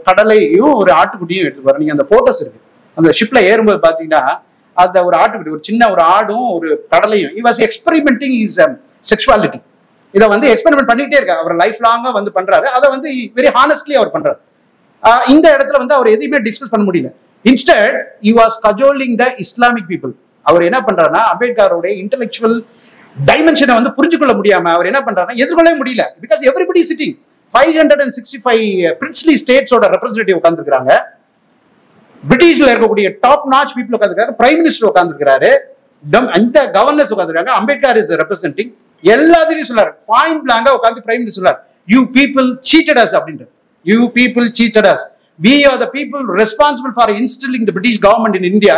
கடலையும் ஒரு ஆட்டுக்குட்டியும் எடுத்துட்டு போறாரு. நீங்க அந்த போட்டோஸ் இருக்கு அந்த ஷிப்ல ஏறும்போது பாத்தீங்கன்னா அந்த ஒரு ஆட்டுக்குட்டி, ஒரு சின்ன ஒரு ஆடும் ஒரு கடலையும். he was experimenting his sexuality. இதை வந்து எக்ஸ்பெரிமெண்ட் பண்ணிட்டே இருக்காரு. அவர் லைஃப் லாங்கா வந்து பண்றாரு. அதை வந்து வெரி ஹானஸ்ட்லி அவர் பண்றாரு. இந்த இடத்துல வந்து அவர் எதையுமே டிஸ்கஸ் பண்ண முடியல. Instead he was cajoling the Islamic people. அவர் என்ன பண்றாருன்னா அம்பேத்கரோட இன்டெலெக்சுவல் டைமென்ஷனை வந்து புரிஞ்சுக்கொள்ள முடியாம அவர் என்ன பண்றாருன்னா எதிர்கொள்ளவே முடியல. பிகாஸ் எவ்ரிபடி சிட்டிங் 565 பிரின்ஸ்லி ஸ்டேட்ஸோட ரெப்ரஸன்டேட்டிவ் உட்கார்ந்துருக்காங்க. பிரிட்டிஷ்ல இருக்கக்கூடிய டாப் நாச் பீப்புள் உட்காந்துருக்காரு. பிரைம் மினிஸ்டர் உட்காந்துருக்காரு. இந்த கவர்னர்ஸ் உட்காந்துருக்காங்க. Ambedkar is representing. எல்லாத்தையும் சொல்லாரு. பாயிண்ட் பிளாங்கா உட்காந்து பிரைம் மினிஸ்டர் சொல்லாரு, யூ பீப்புள் சீட்டட் அஸ் அப்படின்ற. You people seated us. We are the people responsible for instilling the British government in India,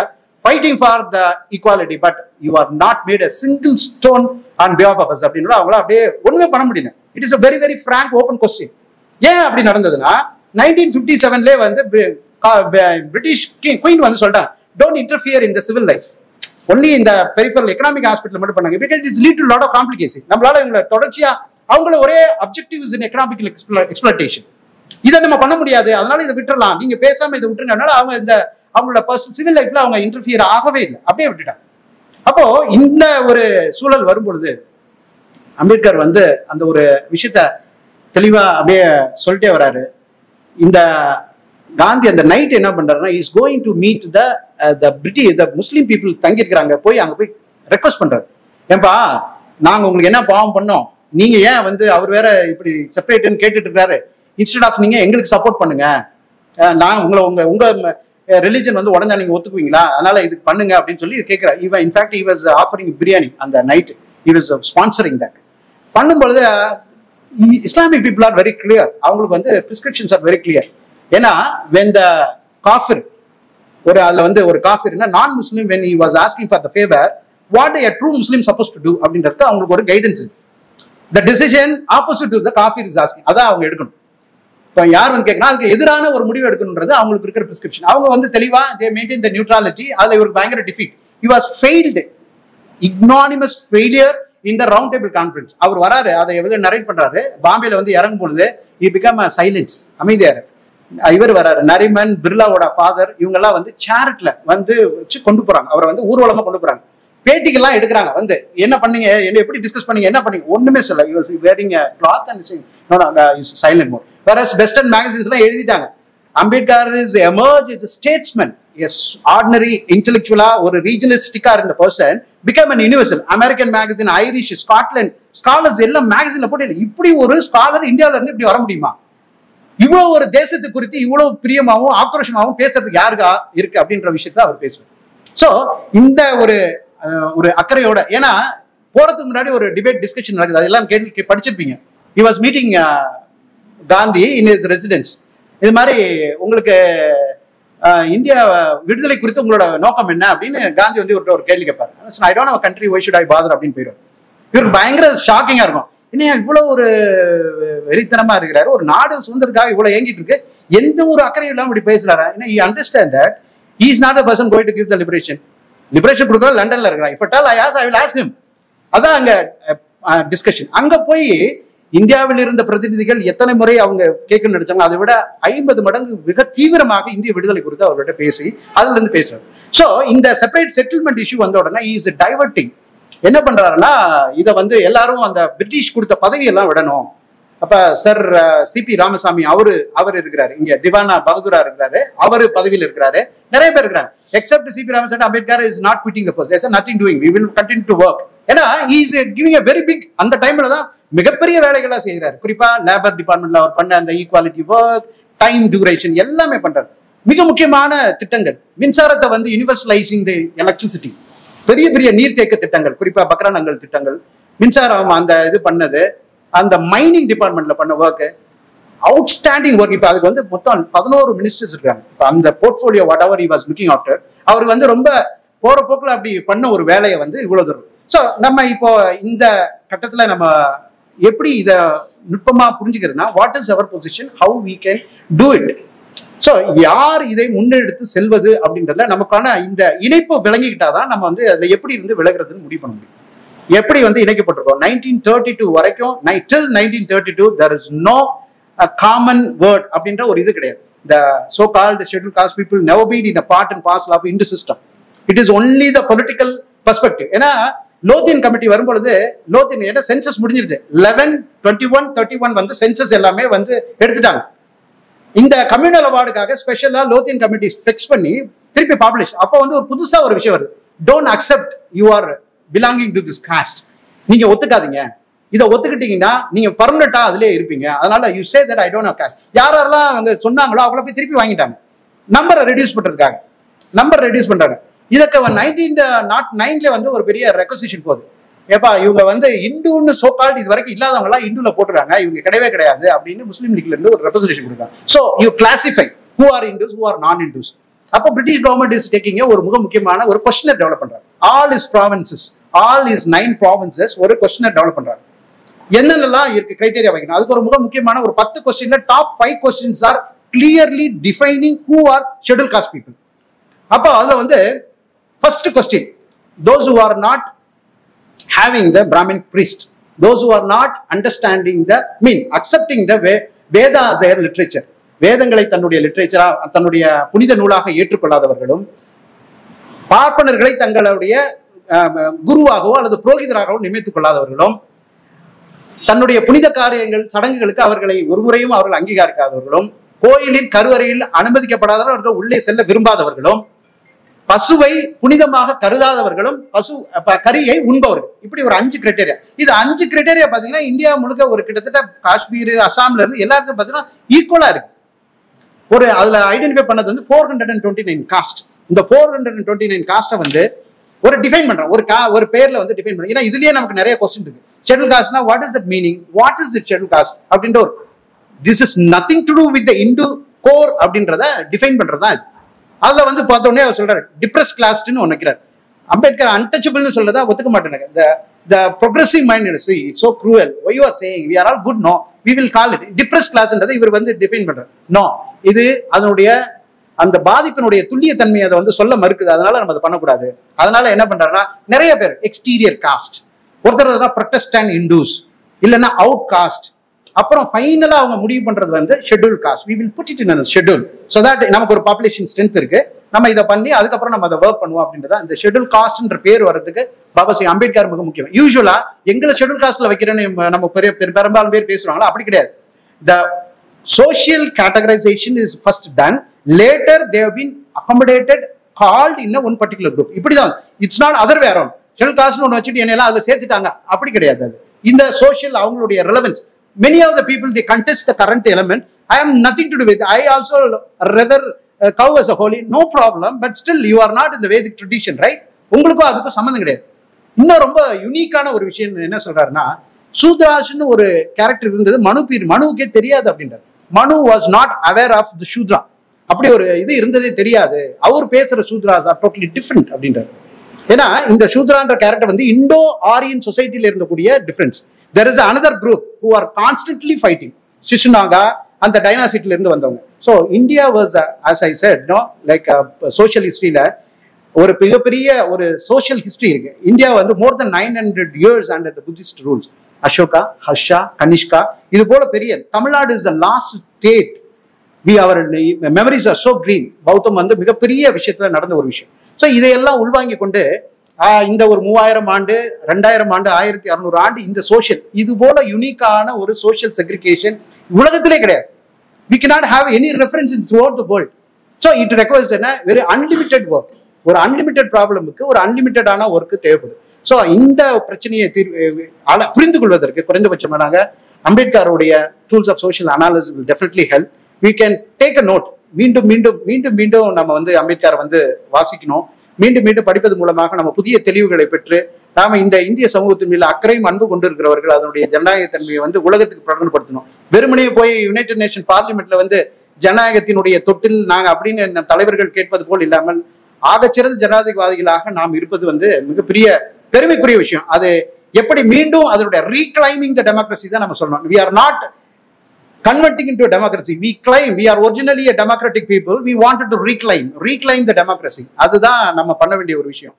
fighting for the equality, but you are not made a single stone on behalf of us. அப்படின்னா அவங்கள அப்படியே ஒண்ணுமே பண்ண முடியல. It is a very very frank open question. ஏன் அப்படி நடந்ததுன்னா 1957லே வந்து பிரிட்டிஷ் குயின் வந்து சொல்லிட்டாங்க, don't interfere in the civil life. Only இந்த பெரிஃபரல் எக்கனாமிக் ஹாஸ்பிட்டல் மட்டும் பண்ணாங்க. because it's lead to lot of complications. நம்மளால இவங்களை தொடர்ச்சியா அவங்கள ஒரே objectives in economic exploitation. இதை நம்ம பண்ண முடியாது, அதனால இதை விட்டுறலாம், நீங்க பேசாம இதை விட்டுருங்க. அதனால அவங்க இந்த அவங்களோட பர்சனல் சிவில் லைஃப்ல அவங்க இன்டர்ஃபியர் ஆகவே இல்லை, அப்படியே விட்டுட்டாங்க. அப்போ இந்த ஒரு சூழல் வரும்பொழுது அம்பேத்கர் வந்து அந்த ஒரு விஷயத்த தெளிவா அப்படியே சொல்லிட்டே வராரு. இந்த காந்தி அந்த நைட் என்ன பண்றாருன்னா is going to meet the Muslim people தங்கியிருக்கிறாங்க. போய் அங்க போய் ரெக்வஸ்ட் பண்றாரு, ஏன்பா நாங்க உங்களுக்கு என்ன பாவம் பண்ணோம், நீங்க ஏன் வந்து அவர் வேற இப்படி செப்பரேட்னு கேட்டுட்டு இருக்காரு, இன்ஸ்டெட் ஆஃப் நீங்க எங்களுக்கு சப்போர்ட் பண்ணுங்க, நான் உங்க ரிலிஜன் வந்து உடனே நீங்க ஒத்துக்குவீங்களா, அதனால இதுக்கு பண்ணுங்க அப்படின்னு சொல்லி கேட்கிறார். இவன் in fact he was offering biryani அந்த night. he was sponsoring that. பண்ணும்பொழுது Islamic people are very clear. அவங்களுக்கு வந்து பிரிஸ்கிரிப்ஷன்ஸ் ஆர் வெரி கிளியர். ஏன்னா when the காஃபிர் அதுல வந்து ஒரு காஃபிர்னா நான் முஸ்லீம் when he was asking for the favor, what a true Muslim supposed to do அப்படின்றது அவங்களுக்கு ஒரு guidance. the decision opposite to the kafir is asking, அதான் அவங்க எடுக்கணும். இப்போ யார் வந்து கேட்கணும் அதுக்கு எதிரான ஒரு முடிவு எடுக்கணுன்றது அவங்களுக்கு இருக்கிற பிரிஸ்கிரிப்ஷன். அவங்க வந்து தெளிவா they maintain the neutrality. அதுல இவருக்கு பயங்கர defeat. he was failed, ignominious failure in the round table conference. அவர் வராரு, அதை எவ்வளவு நரேட் பண்றாரு. பாம்பேல வந்து இறங்கும் பொழுது he become a silence, அமைதியாரு. இவர் வராரு, நரிமன் பிர்லாவோட ஃபாதர், இவங்க எல்லாம் வந்து சேரிட்ல வந்து வச்சு கொண்டு போறாங்க. அவரை வந்து ஊர்வலமா கொண்டு போறாங்க. பேட்டிகள்லாம் எடுக்கிறாங்க. வந்து என்ன பண்ணீங்க, என்ன எப்படி டிஸ்கஸ் பண்ணீங்க, என்ன பண்ணீங்க, ஒண்ணுமே சொல்ல. he was wearing a cloth and saying no is silent mode. whereas western magazines எல்லாம் எழுதிட்டாங்க Ambedkar is emerged as a statesman, yes, ordinary intellectual, ஒரு regionalistic-ஆ இருந்த person became an universal. American magazine, Irish, Scotland scholars எல்லாம் மேகசின்ல போட்டு இப்படி ஒரு scholar இந்தியாவில இருந்து இப்படி வர முடியுமா, இவ்வளவு ஒரு தேசத்தை குறித்து இவ்வளவு பிரியமாவும் ஆக்ரோஷமாவும் பேசுறதுக்கு யாருக்கா இருக்கு அப்படின்ற விஷயத்த அவர் பேசுவார். சோ இந்த ஒரு அக்கறையோட, ஏன்னா போறதுக்கு முன்னாடி ஒரு டிபேட் டிஸ்கஷன் நடக்குது, அதெல்லாம் கேட்டு படிச்சிருப்பீங்க. he was meeting Gandhi in his residence. இது மாதிரி உங்களுக்கு இந்தியா விடுதலை குறித்து உங்களோட நோக்கம் என்ன அப்படின்னு காந்தி வந்து ஒரு கேள்வி கேட்பாரு. I don't have a country, why should I bother அப்படின்னு போயிடும். இவருக்கு பயங்கர ஷாக்கிங்கா இருக்கும். இன்னும் இவ்வளவு ஒரு வெறித்தனமா இருக்கிறாரு, ஒரு நாடு சுதந்திரத்துக்காக இவ்வளவு ஏங்கிட்டு இருக்கு, எந்த ஒரு அக்கறையும் இல்லாம இப்படி பேசுறாரு. he understand that he is not a person going to give the liberation கொடுக்குற லண்டன்ல இருக்கிறான். if at all I will ask him. அதான் அங்க டிஸ்கஷன். அங்க போய் இந்தியாவில் இருந்த பிரதிநிதிகள் எத்தனை முறை அவங்க கேட்கணும்னு நினைச்சாங்க, அதை விட 50 மடங்கு மிக தீவிரமாக இந்திய விடுதலை குறித்து அவர்கிட்ட பேசி அதுல இருந்து பேசுறாரு. சோ இந்த செப்பரேட் செட்டில்மெண்ட் இஷ்யூ வந்த உடனே he is diverting. என்ன பண்றாருன்னா இதை வந்து எல்லாரும் அந்த பிரிட்டிஷ் கொடுத்த பதவியெல்லாம் விடணும். அப்ப சார் சிபி ராமசாமி அவர் இருக்கிறாரு, இங்க திவானா பகதூரா இருக்கிறாரு, அவரு பதவியில் இருக்கிறாரு, நிறைய பேர் இருக்கிறாங்க. Except CP Ramasamy, Ambedkar is not quitting the post. There's nothing doing, we will continue to work. ஏன்னா he is giving a very big, அந்த டைம்ல தான் மிகப்பெரிய வேலைகளா செய்கிறாரு. குறிப்பா லேபர் டிபார்ட்மெண்ட்ல அவர் பண்ண அந்த ஈக்குவாலிட்டி ஒர்க், டைம் டியூரேஷன் எல்லாமே பண்றாரு. மிக முக்கியமான திட்டங்கள் மின்சாரத்தை வந்து யூனிவர்சலைசிங் தி எலக்ட்ரிசிட்டி, பெரிய பெரிய நீர்த்தேக்க திட்டங்கள், குறிப்பா பக்ரானங்கள் திட்டங்கள், மின்சாரம் அந்த இது பண்ணது, அந்த மைனிங் டிபார்ட்மெண்ட்ல பண்ண ஒர்க், அவுட்ஸ்டாண்டிங் ஒர்க். இப்போ அதுக்கு வந்து மொத்தம் 11 மினிஸ்டர்ஸ் இருக்காங்க. இப்போ அந்த portfolio whatever he was looking after, அவர் வந்து ரொம்ப போற போக்குல அப்படி பண்ண ஒரு வேலையை வந்து இவ்வளவு தூரம். ஸோ நம்ம இப்போ இந்த கட்டத்துல நம்ம எப்படி இதை நுட்பமா புரிஞ்சுக்கிறதுனா, what is our position, how we can do it. So யார் இதை முன்னெடுத்து செல்வது அப்படின்றதுல நமக்கான இந்த இணைப்பு விளங்கிக்கிட்டாதான் நம்ம வந்து அதுல எப்படி இருந்து விலகிறதுன்னு முடிவு பண்ண முடியும். எப்படி வந்து இணைக்கப்பட்டிருக்கோம் 1932 வரைக்கும், till 1932 there is no common word அப்படின்ற ஒரு இது கிடையாது. The so called scheduled caste people never been in a part and parcel of Hindu system. It is only the political perspective. ஏன்னா லோத்தியன் கமிட்டி வரும்பொழுது லோத்தியன் ஏன்னா சென்சஸ் முடிஞ்சிருது 11, 21, 31 வந்து சென்சஸ் எல்லாமே வந்து எடுத்துட்டாங்க. இந்த கம்யூனல் அவார்டுக்காக ஸ்பெஷலா லோத்தியன் கமிட்டி ஃபிக்ஸ் பண்ணி திருப்பி பப்ளிஷ். அப்போ வந்து ஒரு புதுசா ஒரு விஷயம் வருது, don't accept you are belonging to this caste. நீங்க ஒத்துக்காதீங்க, இதை ஒத்துக்கிட்டீங்கன்னா நீங்க பர்மனண்டா அதுலயே இருப்பீங்க. அதனால you say that I don't have caste. யாரெல்லாம் அவங்க சொன்னாங்களோ அவங்கள போய் திருப்பி வாங்கிட்டாங்க, நம்பரை ரெடியூஸ் பண்றதுக்காக. நம்பர் ரெடியூஸ் பண்றாங்க. இதுக்கு 1909 வந்து ஒரு பெரிய ரெக்வசிஷன் போகுது. ஏப்பா இவங்க வந்து இந்துன்னு சோகால்ட் இது வரைக்கும் இல்லாதவங்க எல்லாம் இந்துல போட்டுறாங்க, இவங்க கிடையவே கிடையாது அப்படின்னு முஸ்லீம் லீக்ல இருந்து ஒரு ரெப்ரசன்டேஷன் கொடுக்குறாங்க. So you classify who are Hindus, who are non Hindus. அப்போ பிரிட்டிஷ் கவர்மெண்ட் இஸ் டேக்கிங் ஒரு மிக முக்கியமான ஒரு கொஸ்டினர் டெவலப் பண்றாங்க. All is provinces, all is 9 provinces ஒரு கொஸ்டினர் டெவலப் பண்றாங்க. என்னென்னலாம் இருக்கு கிரைட்டீரியா வைக்கணும், அதுக்கு ஒரு மிக முக்கியமான ஒரு 10 கொஸ்டின்ல top 5 questions are clearly defining who are schedule cost people. அப்போ அதுல வந்து first question, those who are not having the Brahmin priest, those who are not understanding the accepting the Veda as their literature, வேதங்களை தன்னுடைய லிட்ரேச்சரா தன்னுடைய புனித நூலாக ஏற்றுக்கொள்ளாதவர்களும், பார்ப்பனர்களை தங்களுடைய குருவாகவோ அல்லது புரோகிதராகவோ நியமித்துக் கொள்ளாதவர்களும், தன்னுடைய புனித காரியங்கள் சடங்குகளுக்கு அவர்களை ஒருமுறையும் அவர்கள் அங்கீகரிக்காதவர்களும், கோயிலின் கருவறையில் அனுமதிக்கப்படாதவர்கள் உள்ளே செல்ல விரும்பாதவர்களும், பசுவை புனிதமாக கருதாதவர்களும், பசு கரியை உண்பவர்கள். இப்படி ஒரு 5 கிரைட்டேரியா. இது 5 கிரைட்டேரியா பாத்தீங்கன்னா இந்தியா முழுக்க ஒரு கிட்டத்தட்ட காஷ்மீர், அசாம்ல இருந்து எல்லாருக்கும் பாத்தீங்கன்னா ஈக்குவலா இருக்கு. ஒரு அதுல ஐடென்டிஃபை பண்ணது வந்து 429 காஸ்ட். இந்த 429 காஸ்ட்டை வந்து ஒரு டிஃபைன் பண்றோம், ஒரு பேர்ல வந்து டிஃபைன் பண்றோம். ஏன்னா இதுலயே நமக்கு நிறைய கொஸ்டின் இருக்கு. ஷெட்யூல் காஸ்ட்னா what is that meaning, what is it schedule caste அப்படின்ற ஒரு this is nothing to do with the Hindu core அப்படின்றத டிஃபைன் பண்றதுதான் இது. அதுல வந்து பார்த்தோன்னே அவர் சொல்றாரு டிப்ரெஸ் கிளாஸ்ட்னு ஒன்று வைக்கிறார். அம்பேத்கர் அன்டச்சபிள்னு சொல்றதா ஒத்துக்க மாட்டேனாங்க. the progressive mind is so cruel, why you are saying we are all good, no we will call it depressed class என்றதை இவர் வந்து டிஃபைன் பண்றார். நோ, இது அதனுடைய அந்த பாதிப்பினுடைய துல்லிய தன்மையை அதை வந்து சொல்ல மறுக்குது. அதனால நம்ம அதை பண்ணக்கூடாது. அதனால என்ன பண்றாருன்னா நிறைய பேர் எக்ஸ்டீரியர் காஸ்ட், ஒருத்தர் ப்ரொட்டஸ்டன்ட் இண்டூஸ், இல்லைன்னா அவுட் காஸ்ட், அப்புறம் ஃபைனலா அவங்க முடிவு பண்றது வந்து schedule cost. we will put it in a schedule so that நமக்கு ஒரு பாப்புலேஷன் ஸ்ட்ரென்த் இருக்கு, நம்ம இதை பண்ணி அதுக்கப்புறம் நம்ம அதை ஒர்க் பண்ணுவோம் அப்படின்றத. இந்த ஷெட்யூல் காஸ்ட்ன்ற பேர் வர்றதுக்கு பாபா சாஹேப் அம்பேத்கர் மிக முக்கியம். யூஸ்வலா எங்களை ஷெட்யூல் காஸ்ட்ல வைக்கிறேன்னு நம்ம பெரும்பாலும் பேர் பேசுறாங்களா, அப்படி கிடையாது. the social categorization is first done, later they have been accommodated called in a one particular group. இப்படிதான், it's not other way around. Schedule காஸ்ட்னு ஒன்று வச்சுட்டு என்னெல்லாம் அதுல சேர்த்துட்டாங்க அப்படி கிடையாது. அது இந்த சோஷியல் அவங்களுடைய relevance. Many of the people they contest the current element. I am nothing to do with it. I also revere cow as a holy, no problem, but still you are not in the Vedic tradition, right? உங்களுக்கும் அதுக்கும் சம்மந்தம் கிடையாது. இன்னும் ரொம்ப யூனிக்கான ஒரு விஷயம் என்ன சொல்றாருன்னா, சூத்ராஸ்னு ஒரு கேரக்டர் இருந்தது, மனுவுக்கே தெரியாது அப்படின்றார். Manu was not aware of the Shudra, அப்படி ஒரு இது இருந்ததே தெரியாது. அவர் பேசுற சூத்ராஸ் ஆர் டோட்டலி டிஃப்ரெண்ட் அப்படின்றார். ஏன்னா இந்த சூத்ரான்ற கேரக்டர் வந்து இண்டோ ஆரியன் சொசைட்டில இருந்தக்கூடிய difference. There is another group who are constantly fighting. Shishunaga and the dynasty இருந்து வந்தவங்க. So India was, as I said, no, like social history ல ஒரு மிகப்பெரிய ஒரு social history இருக்கு. இந்தியா வந்து more than 900 years under the Buddhist rules. Ashoka, Harsha, Kanishka, இது போல பெரிய. Tamil Nadu is the last state. our memories are so green. பௌத்தம் வந்து மிகப்பெரிய விஷயத்துல நடந்த ஒரு விஷயம். ஸோ இதையெல்லாம் உள்வாங்கி கொண்டு இந்த ஒரு 3000 ஆண்டு, 2000 ஆண்டு, 1600 ஆண்டு இந்த சோஷியல் இது போல யூனிக்கான ஒரு சோஷியல் செக்ரிகேஷன் உலகத்திலே கிடையாது. We cannot have any reference in throughout the world. So it requires a very unlimited work. ஒரு அன்லிமிட்டட் ப்ராப்ளமுக்கு ஒரு அன்லிமிட்டடான ஒர்க்கு தேவைப்படுது. ஸோ இந்த பிரச்சனையை புரிந்து கொள்வதற்கு குறைந்தபட்சமாக அம்பேத்கருடைய tools of social analysis will definitely help. We can take a note. மீண்டும் மீண்டும் மீண்டும் மீண்டும் நம்ம வந்து அம்பேத்கர் வந்து வாசிக்கணும். மீண்டும் மீண்டும் படிப்பது மூலமாக நம்ம புதிய தெளிவுகளை பெற்று நாம இந்த இந்திய சமூகத்தின் மீது அக்கறையும் அன்பு கொண்டிருக்கிறவர்கள் அதனுடைய ஜனநாயக தன்மையை வந்து உலகத்துக்கு பிரகடனப்படுத்தணும். வெறுமனே போய் யுனைடெட் நேஷன் பார்லிமெண்ட்ல வந்து ஜனநாயகத்தினுடைய தொட்டில் நாங்க அப்படின்னு தலைவர்கள் கேட்பது போல் இல்லாமல் ஆகச்சிறந்த ஜனாதிபதிகளாக நாம் இருப்பது வந்து மிகப்பெரிய பெருமைக்குரிய விஷயம். அது எப்படி மீண்டும் அதனுடைய ரீக்ளைமிங் த டெமோக்ரஸி தான் நம்ம சொல்லணும். we are not converting into a democracy. We are originally a democratic people. We wanted to reclaim the democracy. அதுதான் நம்ம பண்ண வேண்டிய ஒரு விஷயம்.